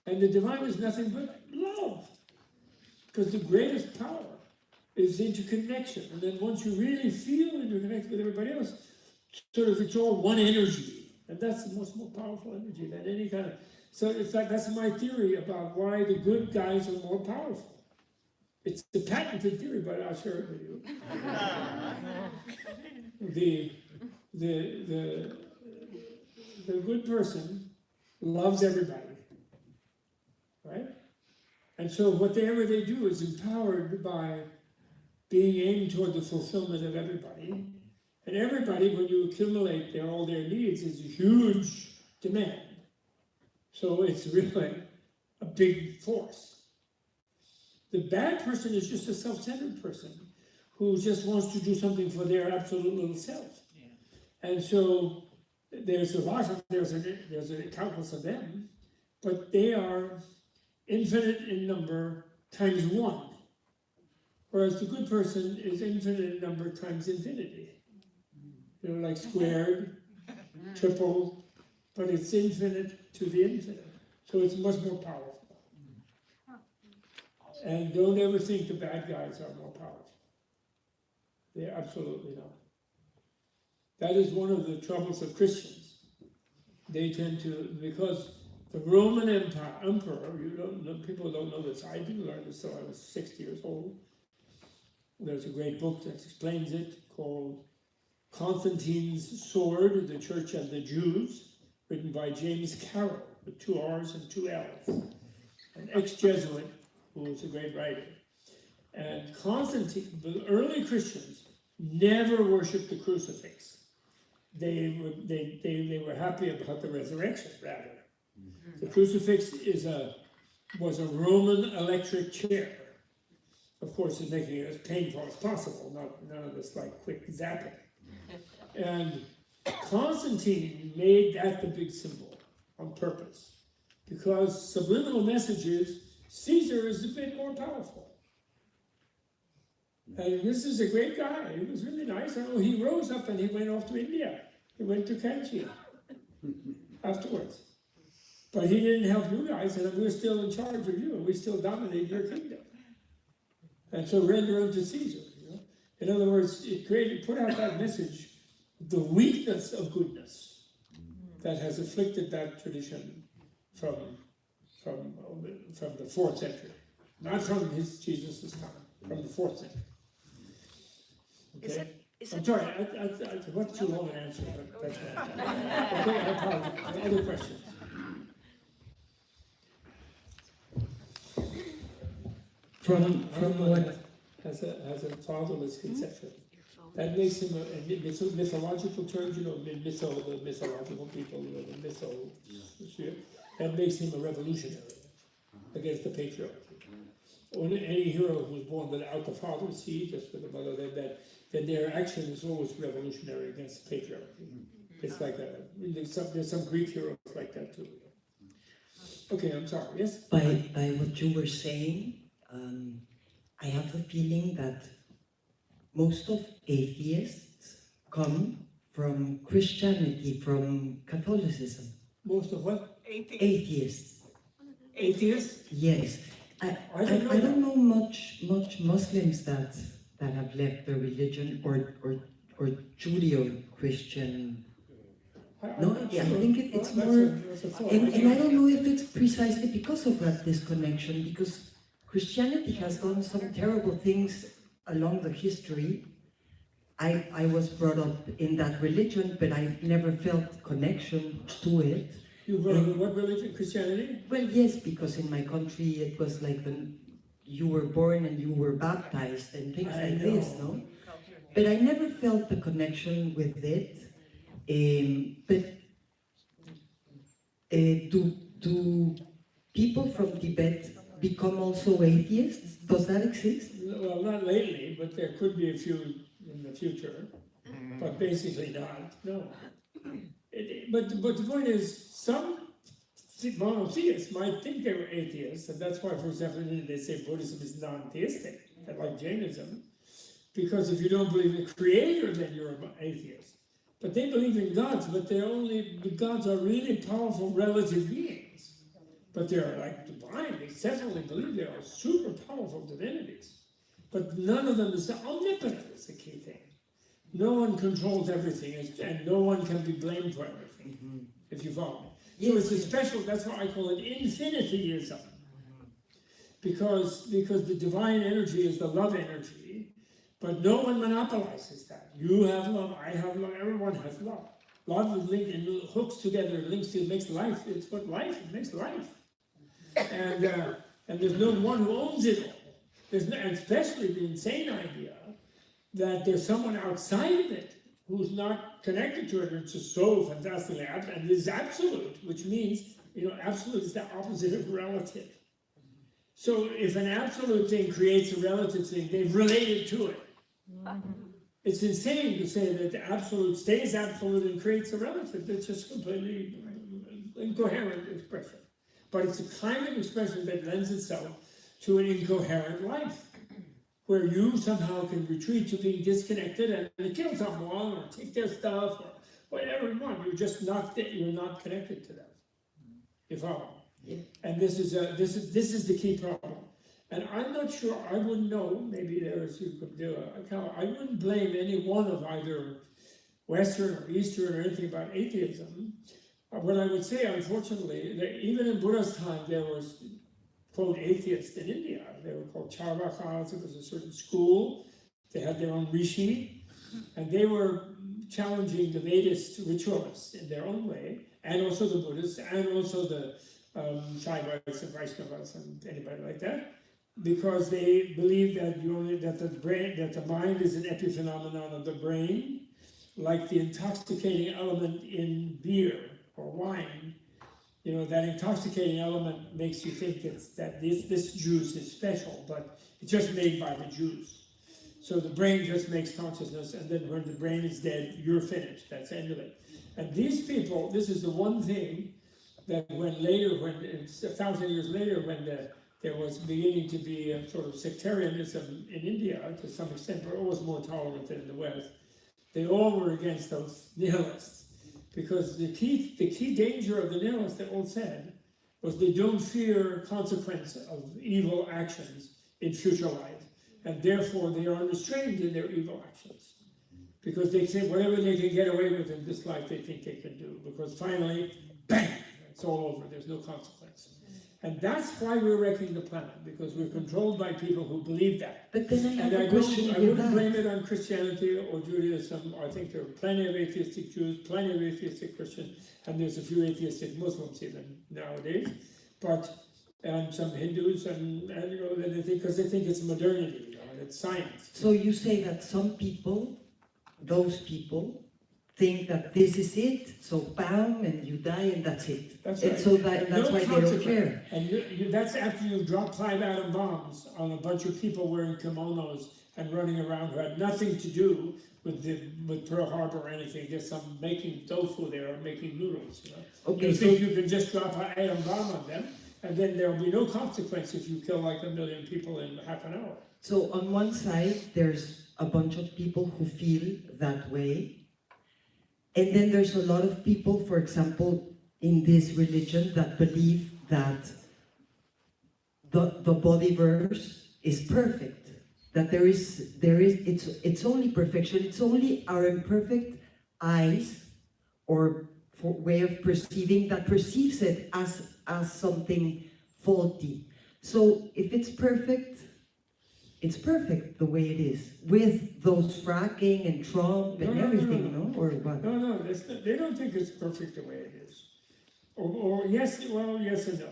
and the divine is nothing but love. Because the greatest power is interconnection. And then once you really feel interconnected with everybody else, sort of it's all one energy. And that's the most powerful energy than any kind of. So it's like that's my theory about why the good guys are more powerful. It's a patented theory, but I'll share it with you. The good person loves everybody, right? And so whatever they do is empowered by being aimed toward the fulfillment of everybody. And everybody, when you accumulate all their needs, is a huge demand. So it's really a big force. The bad person is just a self-centered person who just wants to do something for their absolute little self. Yeah. And so there's a countless of them, but they are infinite in number times one. Whereas the good person is infinite in number times infinity. You know, like squared, triple, but it's infinite to the infinite. So it's much more powerful. And don't ever think the bad guys are more powerful. They're absolutely not. That is one of the troubles of Christians. They tend to, because the Roman emperor, people don't know this, I didn't learn this till I was 60 years old. There's a great book that explains it called Constantine's Sword, the Church and the Jews, written by James Carroll, with 2 R's and 2 L's, an ex-Jesuit who was a great writer. And Constantine, the early Christians never worshipped the crucifix. They were happy about the resurrection, rather. The crucifix was a Roman electric chair. Of course, it's making it as painful as possible, none of this like quick zapping. And Constantine made that the big symbol on purpose, because subliminal messages, Caesar is a bit more powerful. And this is a great guy. He was really nice. I know he rose up and he went off to India. He went to Kanchi afterwards. But he didn't help you guys, and we're still in charge of you, and we still dominate your kingdom. And so render unto Caesar. You know? In other words, it put out that message, the weakness of goodness that has afflicted that tradition from the 4th century. Not from Jesus' time, from the 4th century. Okay? I'm sorry, I what's too long an answer, but that's fine. Okay, I apologize. Other questions? From what? Has a fatherless conception. That makes him a mythological terms, the mythological people, the mytho. That makes him a revolutionary against the patriarchy. Any hero who was born without the father's seed, just with the mother, then their action is always revolutionary against the patriarchy. It's like there's some Greek heroes like that too. Okay, I'm sorry. Yes. By what you were saying, I have the feeling that most of atheists come from Christianity, from Catholicism. Most of what? Atheists. Atheists? Yes. I don't know much Muslims that have left their religion or Judeo-Christian. No, I think it's more, and I don't know if it's precisely because of that disconnection, because Christianity has done some terrible things along the history. I was brought up in that religion, but I never felt connection to it. You were in what religion? Christianity? Well, yes, because in my country it was like when you were born and you were baptized and things like this, no? But I never felt the connection with it. But do people from Tibet become also atheists? Does that exist? Well, not lately, but there could be a few in the future. But basically not, no. But the point is, some monotheists might think they were atheists, and that's why, for example, they say Buddhism is non-theistic, like Jainism, because if you don't believe in the creator, then you're an atheist. But they believe in gods, but the gods are really powerful relative beings. But they're like divine, they definitely believe they are super powerful divinities. But none of them is omnipotent, is the key thing. No one controls everything, and no one can be blamed for everything, if you follow me. Yes, So it's a special, that's why I call it infinityism. Because the divine energy is the love energy, but no one monopolizes that. You have love, I have love, everyone has love. Love is linked and hooks together, links to, makes life, it's what life, it makes life. And there's no one who owns it all. And especially the insane idea that there's someone outside of it who's not connected to it, it's just so fantastically and is absolute, which means, absolute is the opposite of relative. So if an absolute thing creates a relative thing, they've related to it. It's insane to say that the absolute stays absolute and creates a relative. It's just completely incoherent expression. But it's a kind of expression that lends itself to an incoherent life, where you somehow can retreat to being disconnected and kill someone or take their stuff or whatever you want. You're just not you're not connected to them. You follow? And this is the key problem. And I'm not sure, I wouldn't know, maybe there's you could do a account. I wouldn't blame any one of either Western or Eastern or anything about atheism. What I would say, unfortunately, that even in Buddha's time, there was, quote, atheists in India. They were called Charvakas. It was a certain school. They had their own rishi. And they were challenging the Vedist ritualists in their own way, and also the Buddhists, and also the Shaivas and Vaishnavas and anybody like that, because they believe that that the mind is an epiphenomenon of the brain, like the intoxicating element in beer or wine. You know, that intoxicating element makes you think that this juice is special, but it's just made by the Jews. So the brain just makes consciousness, and then when the brain is dead, you're finished. That's the end of it. And these people, this is the one thing that when it's 1,000 years later, when there was beginning to be a sort of sectarianism in India, to some extent, but always more tolerant than in the West, they all were against those nihilists. Because the key danger of the nihilists, they all said, was they don't fear consequence of evil actions in future life. And therefore they are unrestrained in their evil actions. Because they say whatever they can get away with in this life, they think they can do. Because finally, bang, it's all over, there's no consequence. And that's why we're wrecking the planet, because we're controlled by people who believe that. But then I have a I question wouldn't blame it on Christianity or Judaism. I think there are plenty of atheistic Jews, plenty of atheistic Christians, and there's a few atheistic Muslims even nowadays. And some Hindus, and you know, because they think it's modernity, you know, and it's science. So you say that some people, those people, think that this is it, so bam, and you die, and that's it. That's And right. so that's why they don't care. And that's after you've dropped 5 atom bombs on a bunch of people wearing kimonos and running around who had nothing to do with Pearl Harbor or anything, just some making tofu there or making noodles. You know? Okay, You so think you can just drop an atom bomb on them, and then there will be no consequence if you kill like 1 million people in half an hour. So on one side, there's a bunch of people who feel that way. And then there's a lot of people, for example, in this religion that believe that the bodyverse is perfect. That it's only perfection. It's only our imperfect eyes or way of perceiving that perceives it as something faulty. So if it's perfect the way it is, with those fracking and Trump and everything, no? Or what? No, they don't think it's perfect the way it is. Or yes, well, yes and no.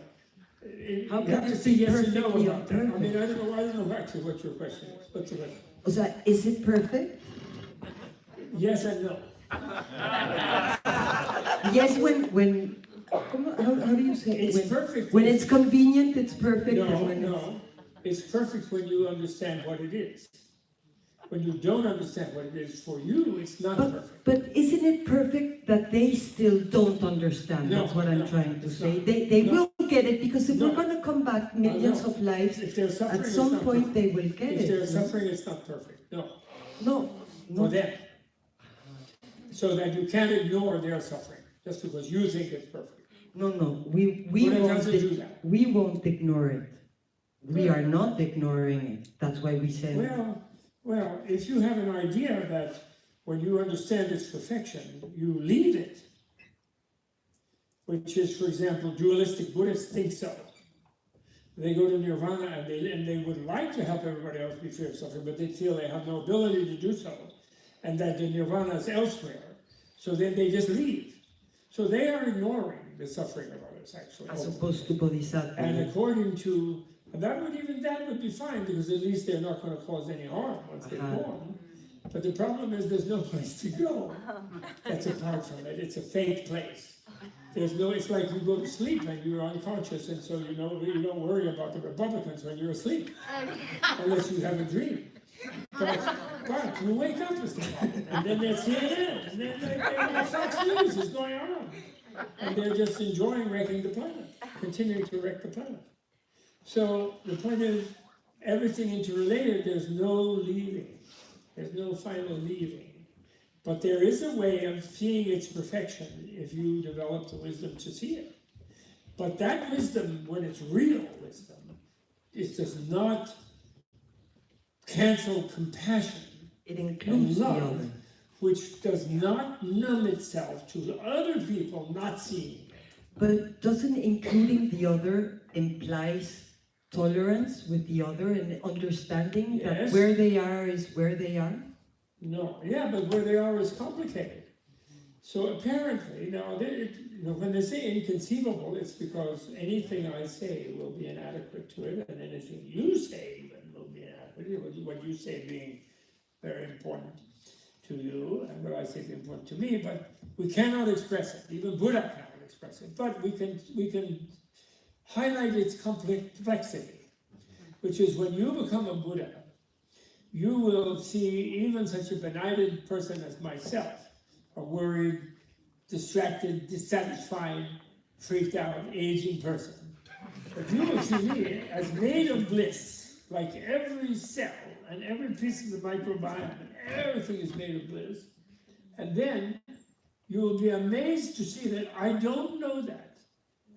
How You can have to it say be yes and no perfectly about that. I mean, imperfect? I don't know actually what your question is. What's the question? So is it perfect? Yes and no. Yes, how do you say it? It's perfect. When it's convenient, it's perfect. and when No. It's perfect when you understand what it is. When you don't understand what it is for you, it's not perfect. But isn't it perfect that they still don't understand? No, That's what I'm no, trying to it's say. not. They No. will get it, because if No. we're going to come back millions No. of lives, If they're suffering, at it's some not point perfect. they will get If it. they're no? suffering, it's not perfect. No. No, For no. them. So that you can't ignore their suffering just because you think it's perfect. No. We Buddha won't. doesn't do that. We won't ignore it. We are not ignoring it. That's why we said. Well, if you have an idea that when you understand its perfection, you leave it, which is, for example, dualistic Buddhists think so. They go to nirvana and they would like to help everybody else be free of suffering, but they feel they have no ability to do so, and that the nirvana is elsewhere. So then they just leave. So they are ignoring the suffering of others, actually. As opposed to bodhisattva. And according to, and that would be fine, because at least they're not going to cause any harm once they're born. But the problem is there's no place to go. That's apart from it. It's a fake place. It's like you go to sleep and you're unconscious, and so you don't worry about the Republicans when you're asleep, unless you have a dream. But you wake up with them, and then they're CNN, and then Fox News is going on. And they're just enjoying wrecking the planet, continuing to wreck the planet. So the point is, everything interrelated, there's no leaving. There's no final leaving. But there is a way of seeing its perfection if you develop the wisdom to see it. But that wisdom, when it's real wisdom, it does not cancel compassion It and includes the love, other. which does not numb itself to other people not seeing it. But doesn't including the other implies tolerance with the other and understanding that Yes. where they are is where they are? No, yeah, but where they are is complicated. So apparently, now, when they say inconceivable, it's because anything I say will be inadequate to it, and anything you say even will be inadequate. What you say being very important to you, and what I say being important to me, but we cannot express it. Even Buddha cannot express it. But we can highlight its complexity, which is when you become a Buddha, you will see even such a benighted person as myself, a worried, distracted, dissatisfied, freaked out, aging person. But you will see me as made of bliss, like every cell and every piece of the microbiome, and everything is made of bliss. And then you will be amazed to see that I don't know that.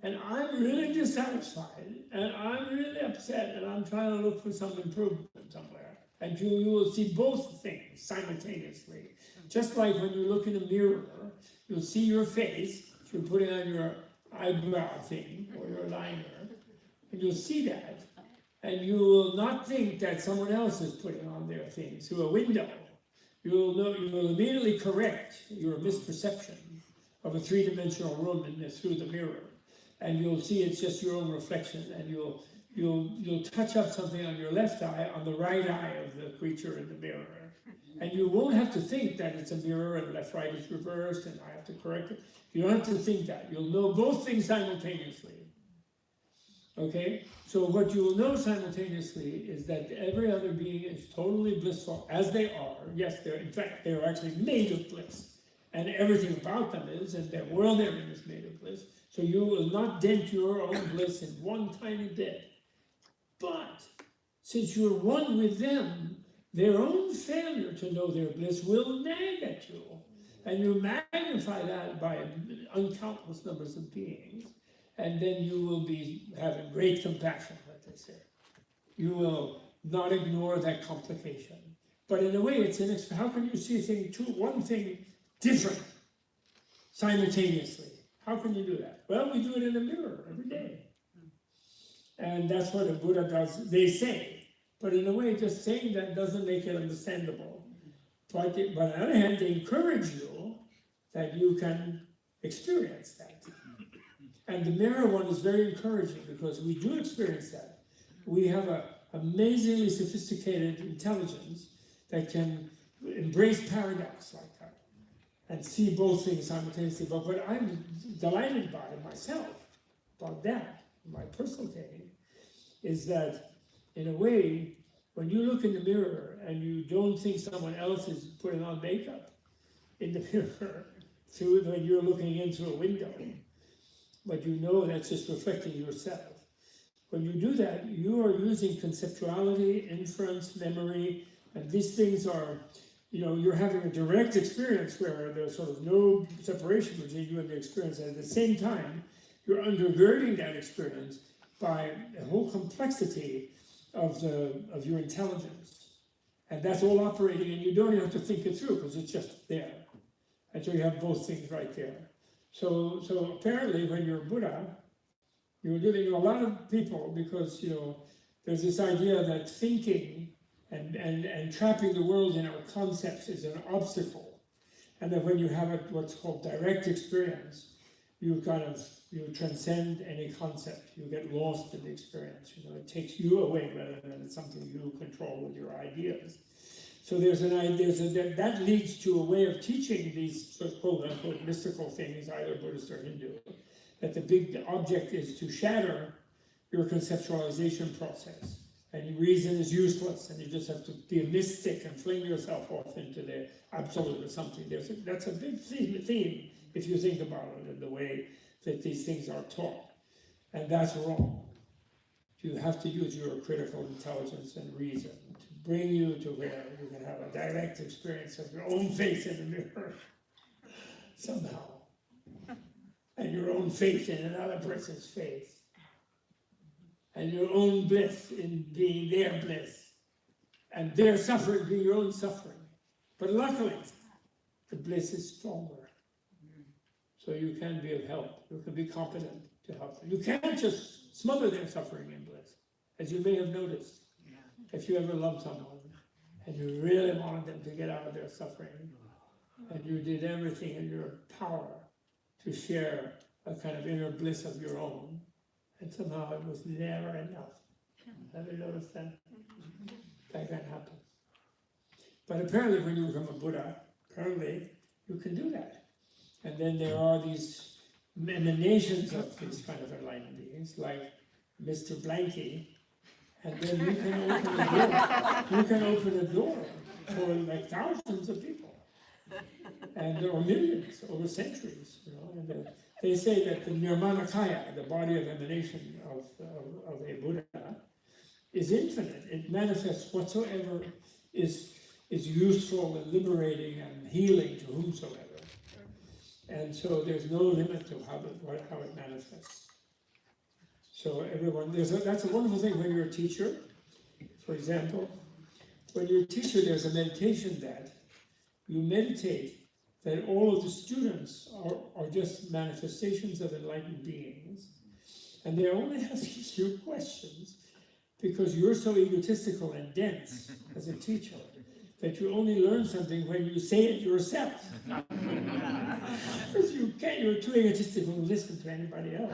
And I'm really dissatisfied, and I'm really upset, and I'm trying to look for some improvement somewhere. And you will see both things simultaneously. Just like when you look in a mirror, you'll see your face, you're putting on your eyebrow thing, or your liner, and you'll see that, and you will not think that someone else is putting on their thing through a window. You will immediately correct your misperception of a three-dimensional room through the mirror. And you'll see it's just your own reflection, and you'll touch up something on your left eye on the right eye of the creature in the mirror. And you won't have to think that it's a mirror and left-right is reversed and I have to correct it. You don't have to think that. You'll know both things simultaneously. Okay? So what you will know simultaneously is that every other being is totally blissful as they are. Yes, in fact, they are actually made of bliss. And everything about them is, and their world they're in is made of bliss. So you will not dent your own bliss in one tiny bit. But since you're one with them, their own failure to know their bliss will nag at you. And you magnify that by uncountless numbers of beings. And then you will be having great compassion, like they say. You will not ignore that complication. But in a way, it's how can you see one thing different simultaneously? How can you do that? Well, we do it in a mirror every day. And that's what a Buddha does, they say. But in a way, just saying that doesn't make it understandable. But on the other hand, they encourage you that you can experience that. And the mirror one is very encouraging because we do experience that. We have an amazingly sophisticated intelligence that can embrace paradox like that and see both things simultaneously. But what I'm delighted by myself, about that, my personal thing, is that in a way, when you look in the mirror and you don't think someone else is putting on makeup in the mirror when you're looking in through a window, but you know that's just reflecting yourself. When you do that, you are using conceptuality, inference, memory, and these things are, you're having a direct experience where there's sort of no separation between you and the experience. And at the same time, you're undergirding that experience by a whole complexity of your intelligence. And that's all operating, and you don't even have to think it through because it's just there. And so you have both things right there. So apparently when you're Buddha, you're living a lot of people because, there's this idea that thinking and trapping the world in our concepts is an obstacle. And that when you have what's called direct experience, you transcend any concept. You get lost in the experience. It takes you away rather than it's something you control with your ideas. So that leads to a way of teaching these sort of quote unquote mystical things, either Buddhist or Hindu, that the big object is to shatter your conceptualization process. And reason is useless, and you just have to be a mystic and fling yourself off into the absolute or something. That's a big theme if you think about it in the way that these things are taught. And that's wrong. You have to use your critical intelligence and reason to bring you to where you can have a direct experience of your own face in the mirror somehow. and your own faith in another person's faith, and your own bliss in being their bliss, and their suffering being your own suffering. But luckily, the bliss is stronger. So you can be of help. You can be competent to help them. You can't just smother their suffering in bliss, as you may have noticed. If you ever loved someone, and you really wanted them to get out of their suffering, and you did everything in your power to share a kind of inner bliss of your own, and somehow it was never enough. Have you noticed that? That can happen. But apparently when you become a Buddha, apparently you can do that. And then there are these emanations of these kind of enlightened beings, like Mr. Blanky, and then you can open a door. You can open a door for like thousands of people, and there are millions over centuries. You know, and they say that the Nirmanakaya, the body of emanation of a Buddha, is infinite. It manifests whatsoever is useful and liberating and healing to whomsoever. And so there's no limit to how it manifests. So everyone, that's a wonderful thing when you're a teacher. For example, when you're a teacher, there's a meditation that you meditate that all of the students are just manifestations of enlightened beings, and they're only asking you questions because you're so egotistical and dense as a teacher that you only learn something when you say it yourself. Because you're too egotistical to listen to anybody else.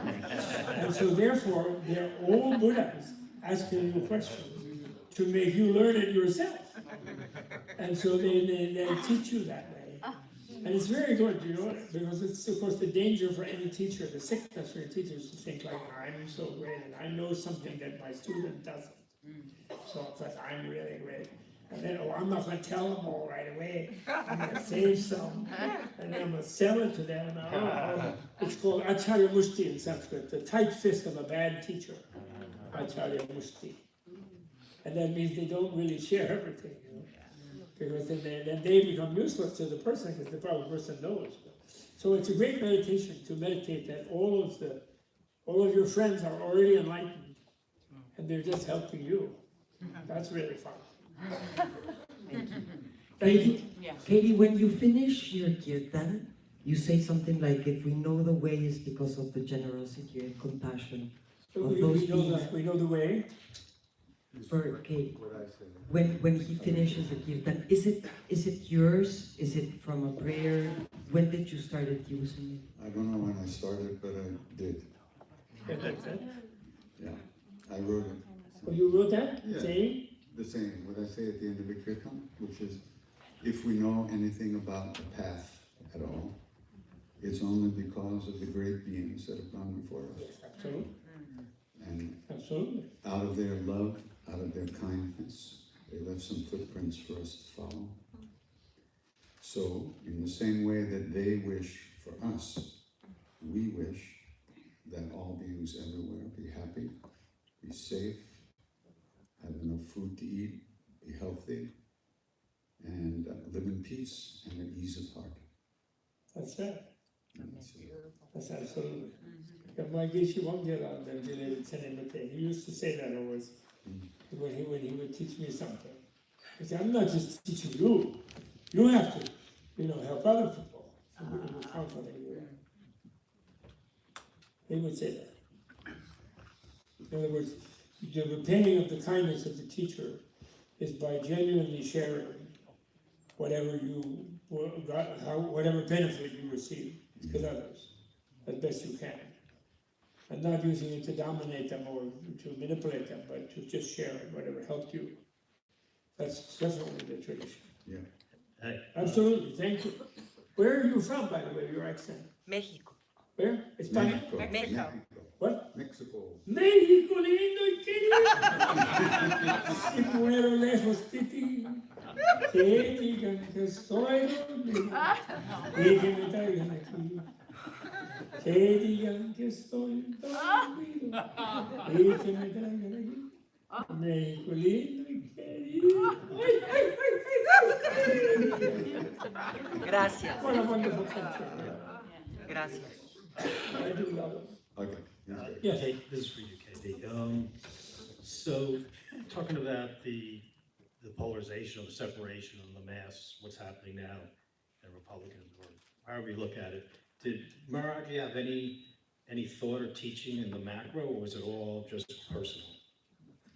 And so therefore, they're all Buddhas asking you questions to make you learn it yourself. And so they teach you that way. And it's very good, you know, because it's, of course, the danger for any teacher, the sickness for a teacher is to think like, I'm so great and I know something that my student doesn't. So it's like, I'm really great. And then, I'm not going to tell them all right away. I'm going to save some, and then I'm going to sell it to them. It's called Acharya Mushti in Sanskrit, the tight fist of a bad teacher. Acharya Mushti. And that means they don't really share everything, you know? Because then they become useless to the person because the probably person knows. So it's a great meditation to meditate that all of your friends are already enlightened, and they're just helping you. That's really fun. Katie, when you finish your kirtan, you say something like, if we know the way is because of the generosity and compassion of those beings. We know the way. For Katie, when he finishes the kirtan, is it yours? Is it from a prayer? When did you started using it? I don't know when I started, but I did. Yeah, I wrote it. Oh, you wrote that? Yeah. Saying? The same, what I say at the end of the kirtan, which is, if we know anything about the path at all, it's only because of the great beings that have gone before us. Absolutely. And Absolutely. out of their love, out of their kindness, they left some footprints for us to follow. So, in the same way that they wish for us, we wish that all beings everywhere be happy, be safe, have enough food to eat, be healthy, and live in peace and at ease of heart. That's right. That's absolutely. He used to say that always when he would teach me something. He said, I'm not just teaching you. You have to, help other people. He would say that. In other words, the repaying of the kindness of the teacher is by genuinely sharing whatever you got, whatever benefit you receive with others, as best you can. And not using it to dominate them or to manipulate them, but to just share it, whatever helped you. That's definitely the tradition. Yeah. Absolutely, thank you. Where are you from, by the way, your accent? Mexico. Where? España? Mexico. What? Mexico. México lindo y querido. Si muero lejos de ti, que digan que estoy dormido y que me traigan aquí. Que digan que estoy dormido y que me traigan aquí. México lindo y querido. Gracias. What a wonderful country. Gracias. I do love it. Okay. He's great. Yes. Kate, this is for you, Katie. So, talking about the polarization or the separation of the mass, what's happening now in Republicans, or however you look at it, did Maharaji have any thought or teaching in the macro, or was it all just personal?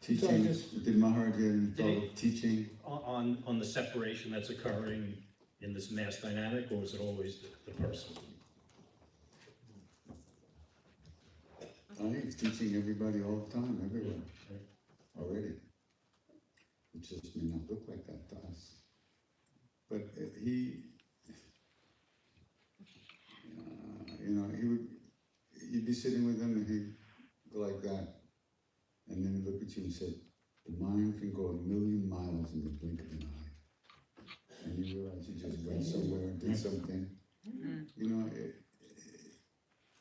Teaching, did Maharaji have any Did he- thought of teaching? On the separation that's occurring in this mass dynamic, or was it always the personal? He's teaching everybody all the time, everywhere, already. It just may not look like that to us. But he, you'd be sitting with him and he'd go like that. And then he'd look at you and say, the mind can go 1,000,000 miles in the blink of an eye. And you realize you just went somewhere and did something. You know,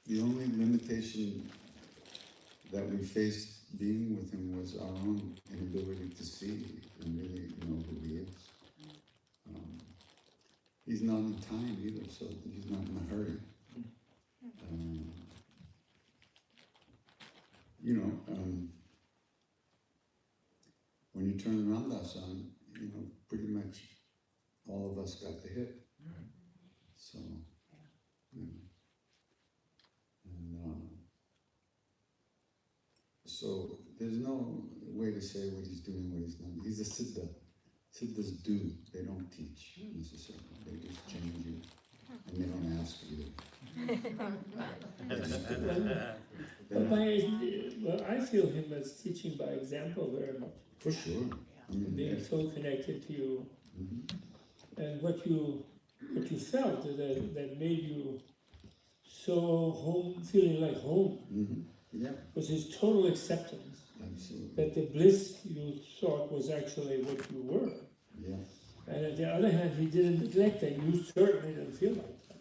the only limitation that we faced being with him was our own inability to see and really know who he is. He's not in time either, so he's not in a hurry. When you turn Ramdas on, pretty much all of us got the hit. So, so there's no way to say what he's doing, what he's not. He's a siddha. Siddhas do, they don't teach necessarily. They just change you, and they don't ask either. Well, I feel him as teaching by example very much. For sure. I mean, Being so connected to you, mhm. and what you felt that made you so home, feeling like home, Yeah, was his total acceptance absolutely. that the bliss you thought was actually what you were. Yeah, And on the other hand, he didn't neglect that you certainly didn't feel like that.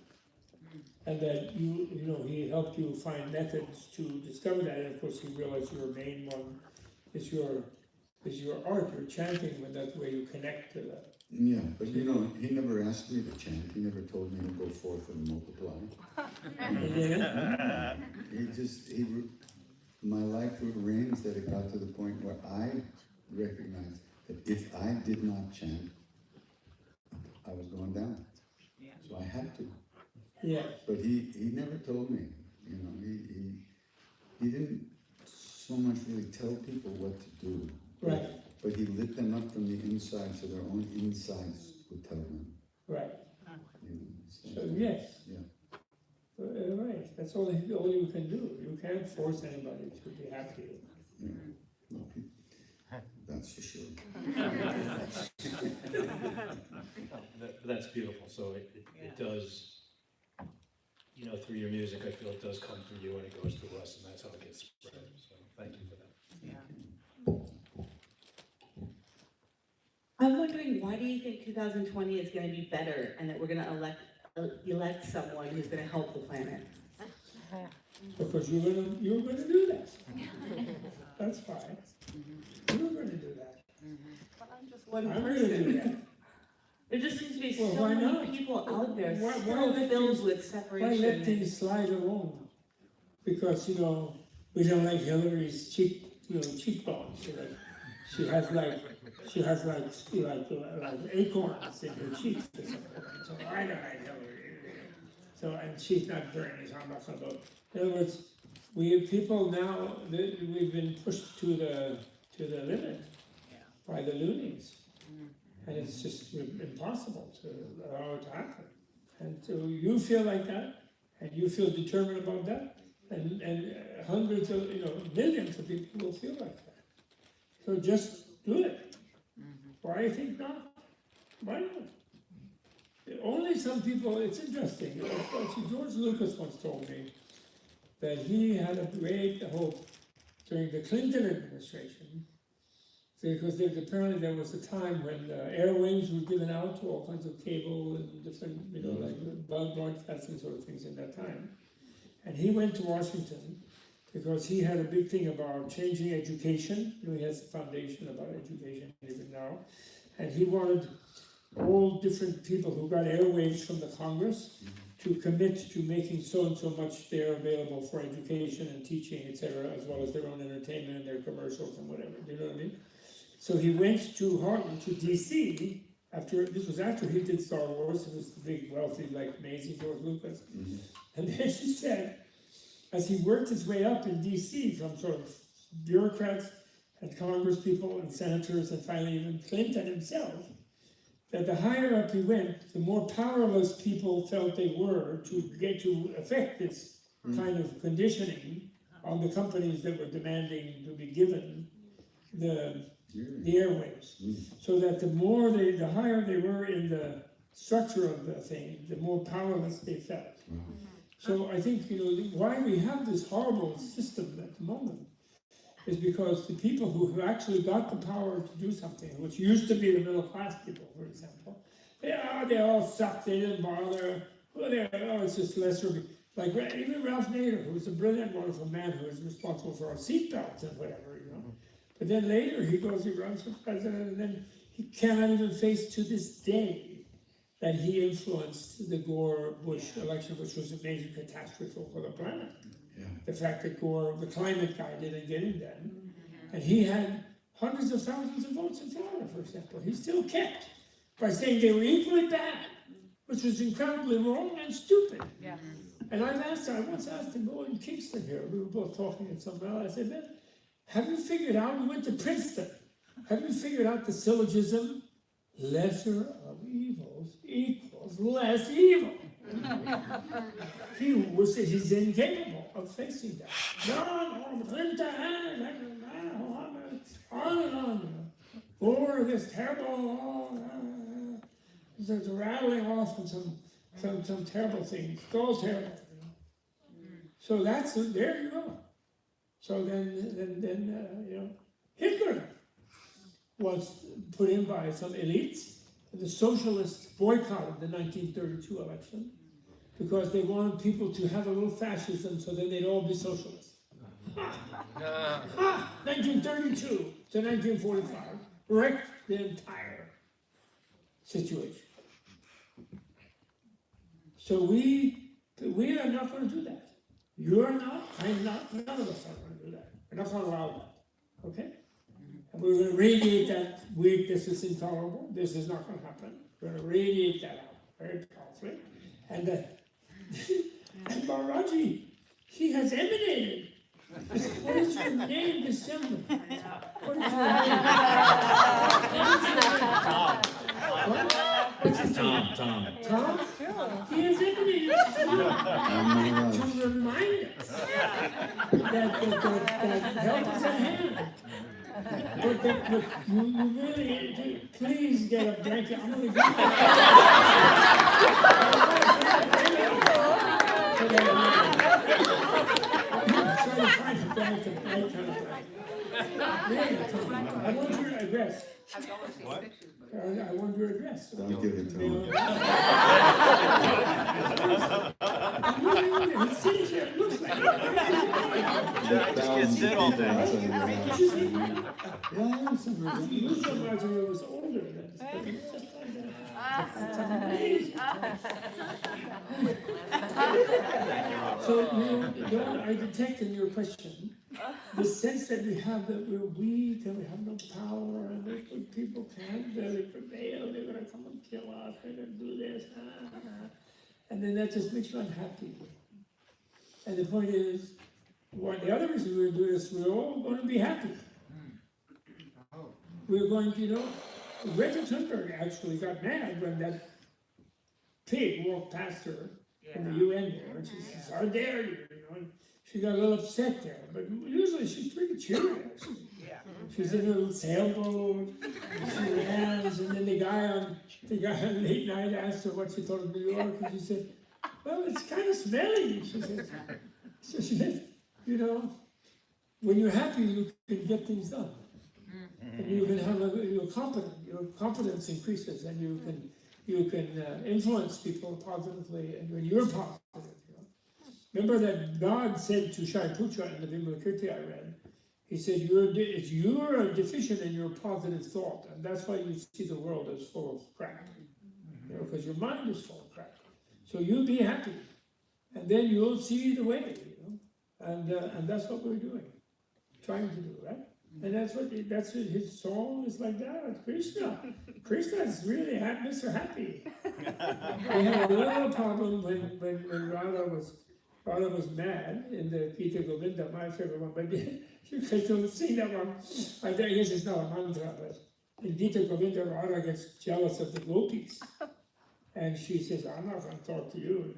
And that he helped you find methods to discover that. And of course, he realized your main one is your art, your chanting, and that's where you connect to that. yeah, but he never asked me to chant. He never told me to go forth and multiply. Yeah. My life arranged that it got to the point where I recognized that if I did not chant, I was going down. Yeah. So I had to. Yeah. But he never told me. He didn't so much really tell people what to do. Right. But he lit them up from the inside, so their own insides would tell them. Right. So, So yes. Yeah. Right. That's all you can do. You can't force anybody to be happy. Yeah. No, that's for sure. That's beautiful. So it does, through your music, I feel it does come through you and it goes through us, and that's how it gets spread. So thank you for that. Yeah. I'm wondering, why do you think 2020 is going to be better and that we're going to elect someone who's going to help the planet? Because you're going to do that. That's fine. You're going to do that. But I'm just one I'm going to do person. that. There just seems to be Well, so why many not? people out there Why still let filled things- with Why let separation. things slide along? Because, we don't like Hillary's cheekbones. She has like acorns in her cheeks or something. So I don't like Hillary. So, and she's not burning, so I'm not gonna vote. In other words, we've been pushed to the limit by the loonies. And it's just impossible to allow it to happen. And so you feel like that, and you feel determined about that, and hundreds of, millions of people will feel like that. So just do it. Why do you think not? Why not? Only some people, it's interesting. George Lucas once told me that he had a great hope during the Clinton administration, because apparently there was a time when airwaves were given out to all kinds of cable and different, like broadcasting sort of things in that time. And he went to Washington because he had a big thing about changing education. He has a foundation about education even now. And he wanted all different people who got airwaves from the Congress to commit to making so and so much there available for education and teaching, etc., as well as their own entertainment and their commercials and whatever. Do you know what I mean? So he went to Harlem, to DC, this was after he did Star Wars. It was the big, wealthy, like amazing George Lucas. Mm-hmm. And then he said, as he worked his way up in DC from sort of bureaucrats and Congress people and senators and finally even Clinton himself, that the higher up he went, the more powerless people felt they were to get to affect this kind of conditioning on the companies that were demanding to be given the airwaves. So that the higher they were in the structure of the thing, the more powerless they felt. So I think, why we have this horrible system at the moment is because the people who actually got the power to do something, which used to be the middle class people, for example, they all sucked, they didn't bother, it's just lesser. Like even Ralph Nader, who was a brilliant, wonderful man who was responsible for our seatbelts and whatever, But then later he runs for president, and then he cannot even face to this day that he influenced the Gore-Bush election, which was a major catastrophe for the planet. Yeah. The fact that Gore, the climate guy, didn't get in then. And he had hundreds of thousands of votes in Florida, for example. He still kept by saying they were equally bad, which was incredibly wrong and stupid. Yeah. And I once asked him, in Kingston here, we were both talking at some rally, I said, man, have you figured out, we went to Princeton, have you figured out the syllogism? Lesser of evils equals less evil. He's incapable of facing that. On and on. Or this terrible, there's a rattling off and some terrible things. It's all terrible. So there you go. So then Hitler was put in by some elites. The socialists boycotted the 1932 election because they wanted people to have a little fascism so then they'd all be socialists. 1932 to 1945 wrecked the entire situation. So we are not going to do that. You're not, I'm not, none of us are going to do that. We're not going to allow that, okay? And we're going to radiate that this is intolerable, this is not going to happen. We're going to radiate that out very powerfully. And and Maharaji, he has emanated. What is your name, December? What is your name? What's his name? Tom. Tom? He has emanated to remind us that help is at hand. But you really do, please get a blanket. I'm going to give you I'm trying to find a blanket, right kind of blanket. I want your address. What? I want your address. Don't give it to him. He sits here, it looks like I just can't sit all day. Yeah, I am somewhere. you somebody who was older than this, but he's just like that. That's amazing. So I detect in your question the sense that we have that we're weak and we have no power and that people can't really prevail, they're going to come and kill us, they're going to do this, and then that just makes you unhappy. And the point is, the other reason we're doing this, we're all going to be happy. We're going to, Greta Thunberg actually got mad when that pig walked past her in the UN there, and she says, how dare you, and she got a little upset there, but usually she's pretty cheery, actually. She's in a little sailboat, and she lands, and then the guy on late night asked her what she thought of New York, and she said, well, it's kind of smelly, she said. So she said, when you're happy, you can get things done. And you can have you're competent, your competence increases, and you can influence people positively, and when you're positive. Remember that God said to Shariputra in the Vimalakirti I read, he said, you're deficient in your positive thought, and that's why you see the world as full of crap. Because your mind is full of crap. So you'll be happy, and then you'll see the way, and that's what we're doing, trying to do, right? And that's what his song is like that. Krishna is really Mr. Happy. We had a little problem when Radha was mad in the Gita Govinda, my favorite one, but you guys don't sing that one. I guess it's not a mantra, but in Gita Govinda, Radha gets jealous of the gopis. And she says, I'm not going to talk to you,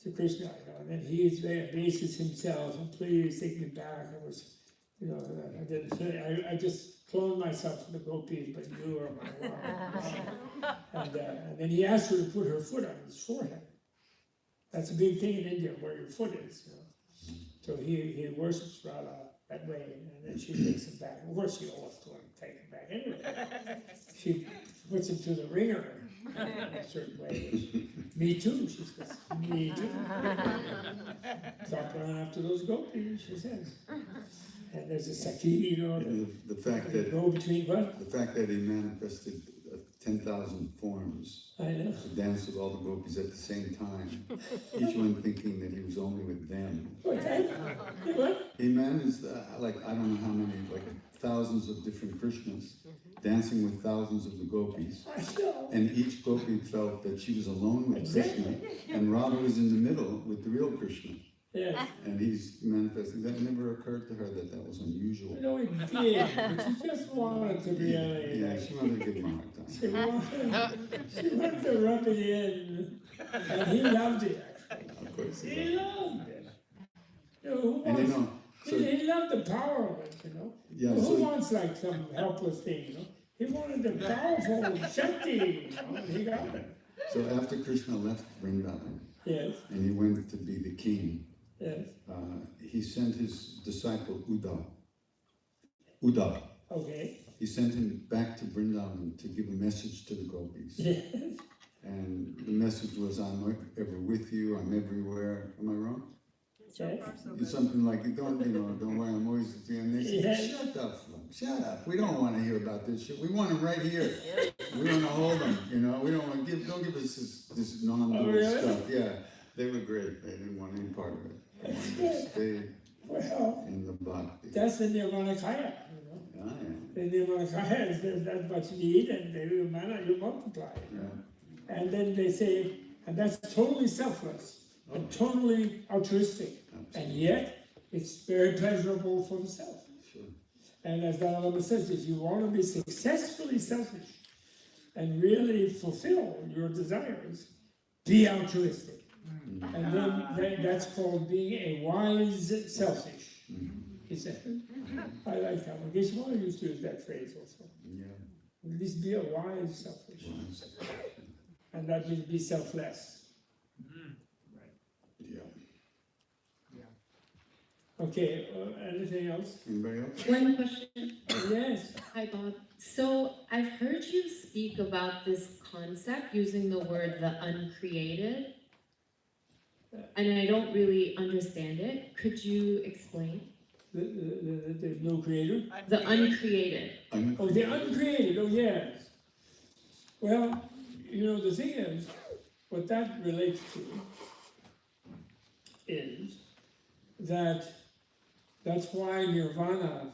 to Krishna, and then he abases himself, and please take me back. I was, I just cloned myself to the gopis, but you are my wife. And then he asked her to put her foot on his forehead. That's a big thing in India, where your foot is. So he worships Radha that way, and then she takes him back. Of course, she always to take him back anyway. She puts him to the ringer in a certain way. Me too, she says. Me too. Stop running after those gopis, she says. And there's a Saki, the fact that go between what? the fact that he manifested 10,000 forms I know. to dance with all the gopis at the same time, each one thinking that he was only with them. What? He managed, like, I don't know how many, like thousands of different Krishnas, dancing with thousands of the gopis. And each gopi felt that she was alone with Krishna, and Radha was in the middle with the real Krishna. Yes. And he's manifesting. That never occurred to her that was unusual. No, it did, but she just wanted to be Yeah, she wanted to give him a hard time. She wanted to rub it in, and he loved it, actually. Of course. He loved it. And he loved the power of it, Yeah, Who wants like some helpless thing, He wanted the powerful Shakti, and he got it. so after Krishna left Vrindavan, Yes, and he went to be the king, yes, he sent his disciple Uddhava. okay, He sent him back to Vrindavan to give a message to the gopis. yes. And the message was, I'm ever with you, I'm everywhere. Am I wrong? Yes. It's something like, don't worry, I'm always with you. And they said, Yes. shut up. We don't want to hear about this shit. We want him right here. We want to hold him, We don't want to don't give us this non-dual really? stuff. Yeah, they were great. They didn't want any part of it. They wanted to stay Well, in the bhakti. that's the Nirmanakaya, Yeah, yeah. The Nirmanakaya is there's that much need, and you multiply. And then they say, and that's totally selfless and totally altruistic. And yet, it's very pleasurable for the self. Sure. And as Dalai Lama says, if you want to be successfully selfish and really fulfill your desires, be altruistic. And then that's called being a wise selfish. He said. I like that one. Geshwara used to use that phrase also. Yeah. At least be a wise selfish. And that means be selfless. Yeah. Okay, anything else? Anybody else? One question. Yes. Hi, Bob. So I've heard you speak about this concept using the word the uncreated, and I don't really understand it. Could you explain? The no creator? The uncreated. Oh, the uncreated, oh yes. Well, the thing is, what that relates to is that that's why nirvana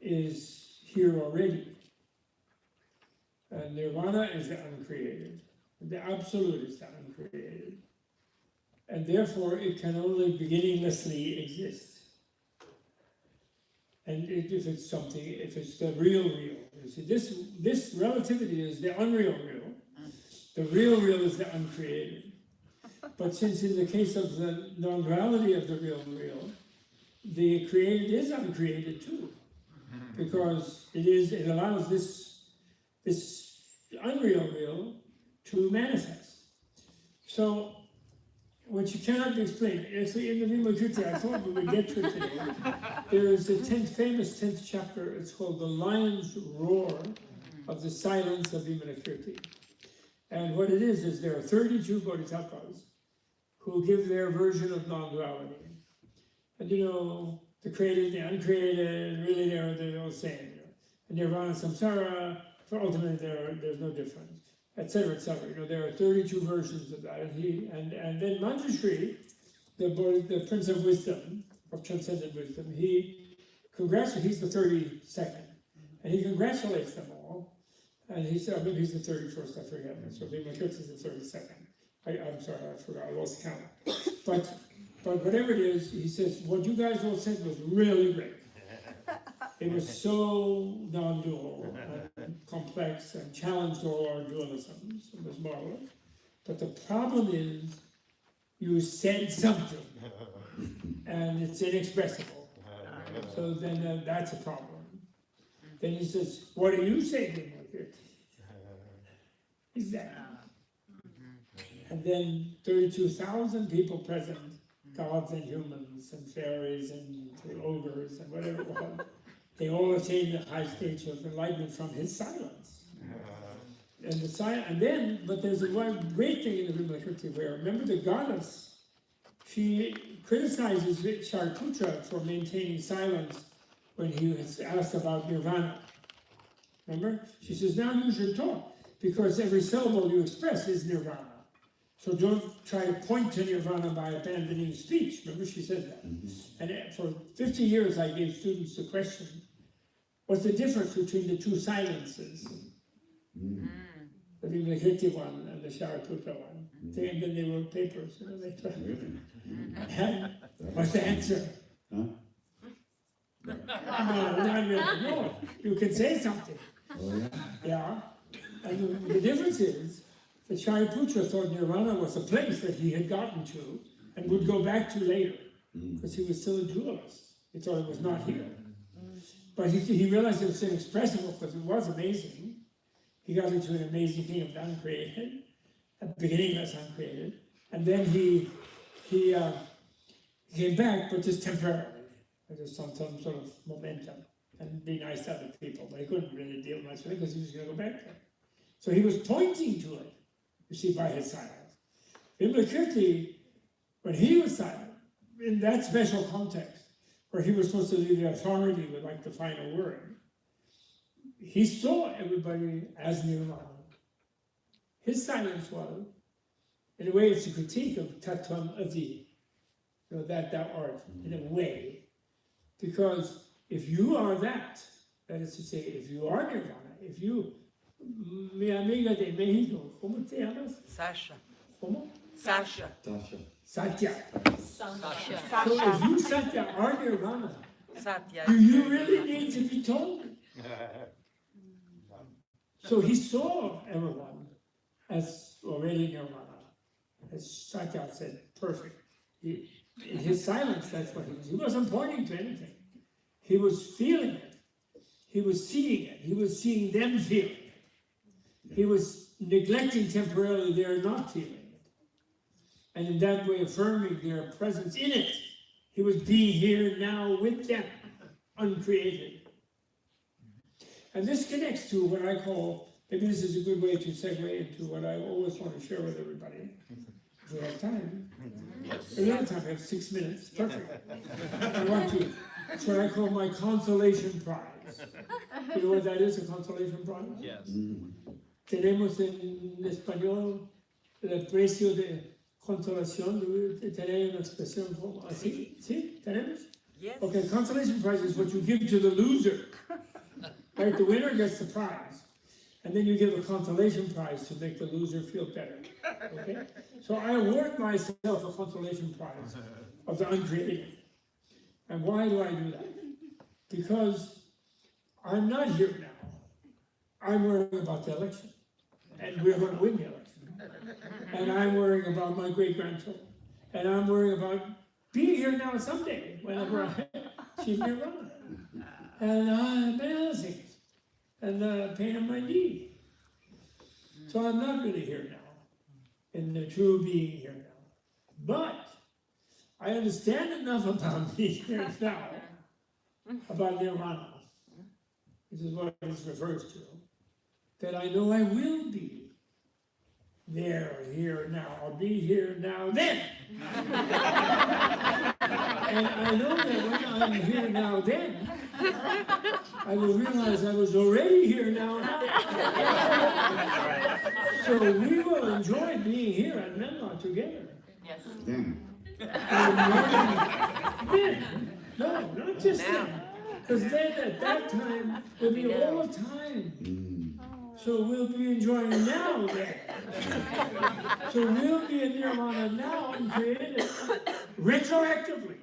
is here already. And nirvana is the uncreated. The absolute is the uncreated. And therefore it can only beginninglessly exist. And if it's the real, you see, this relativity is the unreal real. The real is the uncreated. But since in the case of the non-duality of the real, the created is uncreated too, because it allows this unreal real to manifest. So, which cannot be explained. Actually, in the Vimakruti, I thought we would get to it today. There is a famous 10th chapter. It's called The Lion's Roar of the Silence of Vimakruti. And what it is there are 32 bodhisattvas who give their version of non-duality. And the created, the uncreated, really they're all the same. And nirvana, samsara, for ultimately there's no difference. etc., etc. You know, there are 32 versions of that, and then Manjushri, the Prince of Wisdom, of Transcendent Wisdom, he's the 32nd, and he congratulates them all, and he said, maybe he's the 31st, I forget, so Vimalakirti is the 32nd. I'm sorry, I forgot, I lost count. But whatever it is, he says, what you guys all said was really great. It was so non-dual and complex and challenged all our dualisms. It was marvelous. But the problem is, you said something, and it's inexpressible. So then that's a problem. Then he says, what do you say to me? Is that? And then 32,000 people present, gods and humans and fairies and ogres and whatever it was, they all attained the high stage of enlightenment from his silence. But there's a one great thing in the Vimalakirti where, remember the goddess, she criticizes Shariputra for maintaining silence when he was asked about nirvana. Remember? She says, now you should talk, because every syllable you express is nirvana. So don't try to point to nirvana by abandoning speech. Remember, she said that. And for 50 years, I gave students the question, what's the difference between the two silences? The Vimalakirti one and the Shariputra one. And then they wrote papers. You know, they tried. And what's the answer? Huh? No, not really. No, you can say something. Oh, yeah? Yeah. And the difference is, the Shariputra thought nirvana was a place that he had gotten to and would go back to later, because he was still a dualist. He thought it was not here. But he realized it was inexpressible because it was amazing. He got into an amazing thing of the uncreated, a beginningless uncreated, and then he came back, but just temporarily. Just some sort of momentum and be nice to other people, but he couldn't really deal much with it because he was going to go back there. So he was pointing to it, you see, by his silence. Vimalakirti, when he was silent, in that special context, where he was supposed to leave the authority with like the final word, he saw everybody as nirvana. His silence was, in a way, it's a critique of tattvam adi, you know, that thou art, in a way. Because if you are that is to say, if you are nirvana, if you, mi amiga de Mexico, ¿cómo te llamas? Sasha. ¿Cómo? Sasha. Tasha. Satya. Sasha. So if you, Satya, are nirvana, Satya. do you really need to be told? So he saw everyone as already nirvana. As Satya said, perfect. In his silence, that's what he was. He wasn't pointing to anything. He was feeling it. He was seeing it. He was seeing them feeling it. He was neglecting temporarily their not feeling it. And in that way affirming their presence in it. He was being here now with them, uncreated. And this connects to what I call, maybe this is a good way to segue into what I always want to share with everybody. If we have time. A little time, I have 6 minutes, perfect. I want to, it's what I call my consolation prize. You know what that is, a consolation prize? Yes. Tenemos en español el precio de consolación, tenemos una expresión como así, ¿sí? ¿Tenemos? Yes. Okay, consolation prize is what you give to the loser. Right, the winner gets the prize. And then you give a consolation prize to make the loser feel better. Okay? So I award myself a consolation prize of the uncreated. And why do I do that? Because I'm not here now. I'm worrying about the election. And we're going to win the election. And I'm worrying about my great-grandchildren. And I'm worrying about being here now someday, whenever I achieve nirvana. And many other things. And the pain in my knee. So I'm not really here now, in the true being here now. But I understand enough about being here now, about nirvana, which is what this refers to, that I know I will be there, here, now. I'll be here now, then. And I know that when I'm here now, then, I will realize I was already here now. So we will enjoy being here at Menla together. Yes. Then, Then, no, not just then. Because then at that time, will be all the time. So we'll be enjoying now then. So we'll be in Nirvana now and created retroactively.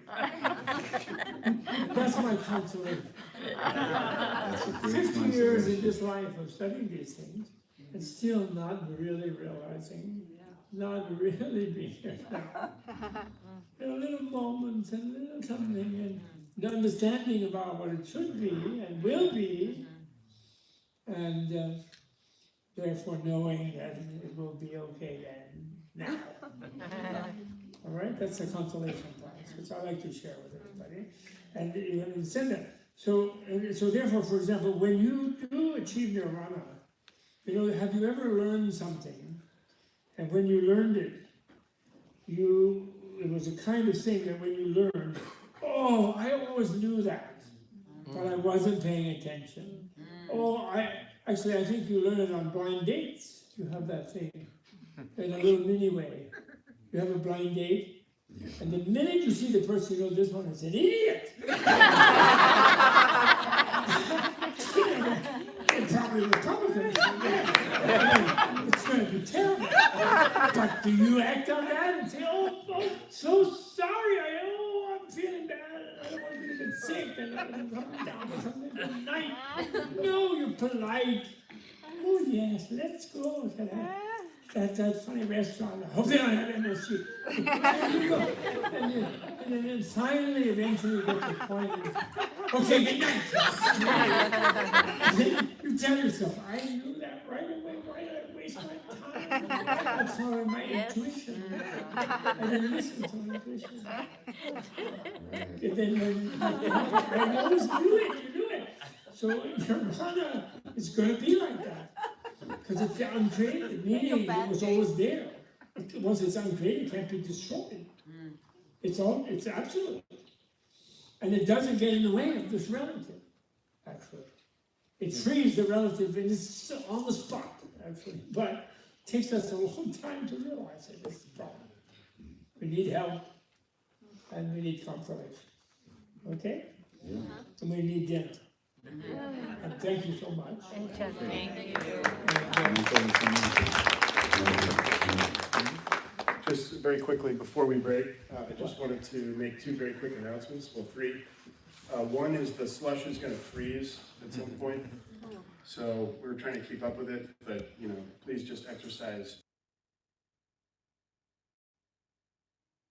That's my consolation. that's a great 50 years in consolation. this life of studying these things and still not really realizing, not really being here now. There are little moments and little something and the understanding about what it should be and will be, and therefore knowing that it will be okay then, now. All right, that's the consolation prize, which I like to share with everybody. And you understand that. So therefore, for example, when you do achieve nirvana, have you ever learned something, and when you learned it, it was a kind of thing that when you learned, oh, I always knew that, but I wasn't paying attention. Oh, I think you learn it on blind dates. You have that thing in a little mini way. You have a blind date, and the minute you see the person, you know this one is an idiot. And probably Republican. It's going to be terrible. But do you act on that and say, oh, so sorry, I'm feeling bad. I don't want to be even sick, and I'm coming down with something tonight. No, you're polite. Oh yes, let's go to that funny restaurant. I hope they don't have MSG. There you go. And then finally, eventually, you get to the point. Okay, good night. And then you tell yourself, I knew that right away. Why did I waste my time? I followed my intuition. I didn't listen to my intuition. And then I always knew it. You knew it. So nirvana is going to be like that. Because it's uncreated, meaning it was always there. Once it's uncreated, it can't be destroyed. It's absolute. And it doesn't get in the way of this relative, actually. It frees the relative and it's on the spot, actually. But it takes us a long time to realize it. That's the problem. We need help and we need consolation. Okay? Yeah. And we need dinner. And thank you so much. Thank you. Just very quickly before we break, I just wanted to make two very quick announcements, well, three. One is the slush is going to freeze at some point, so we're trying to keep up with it, but please just exercise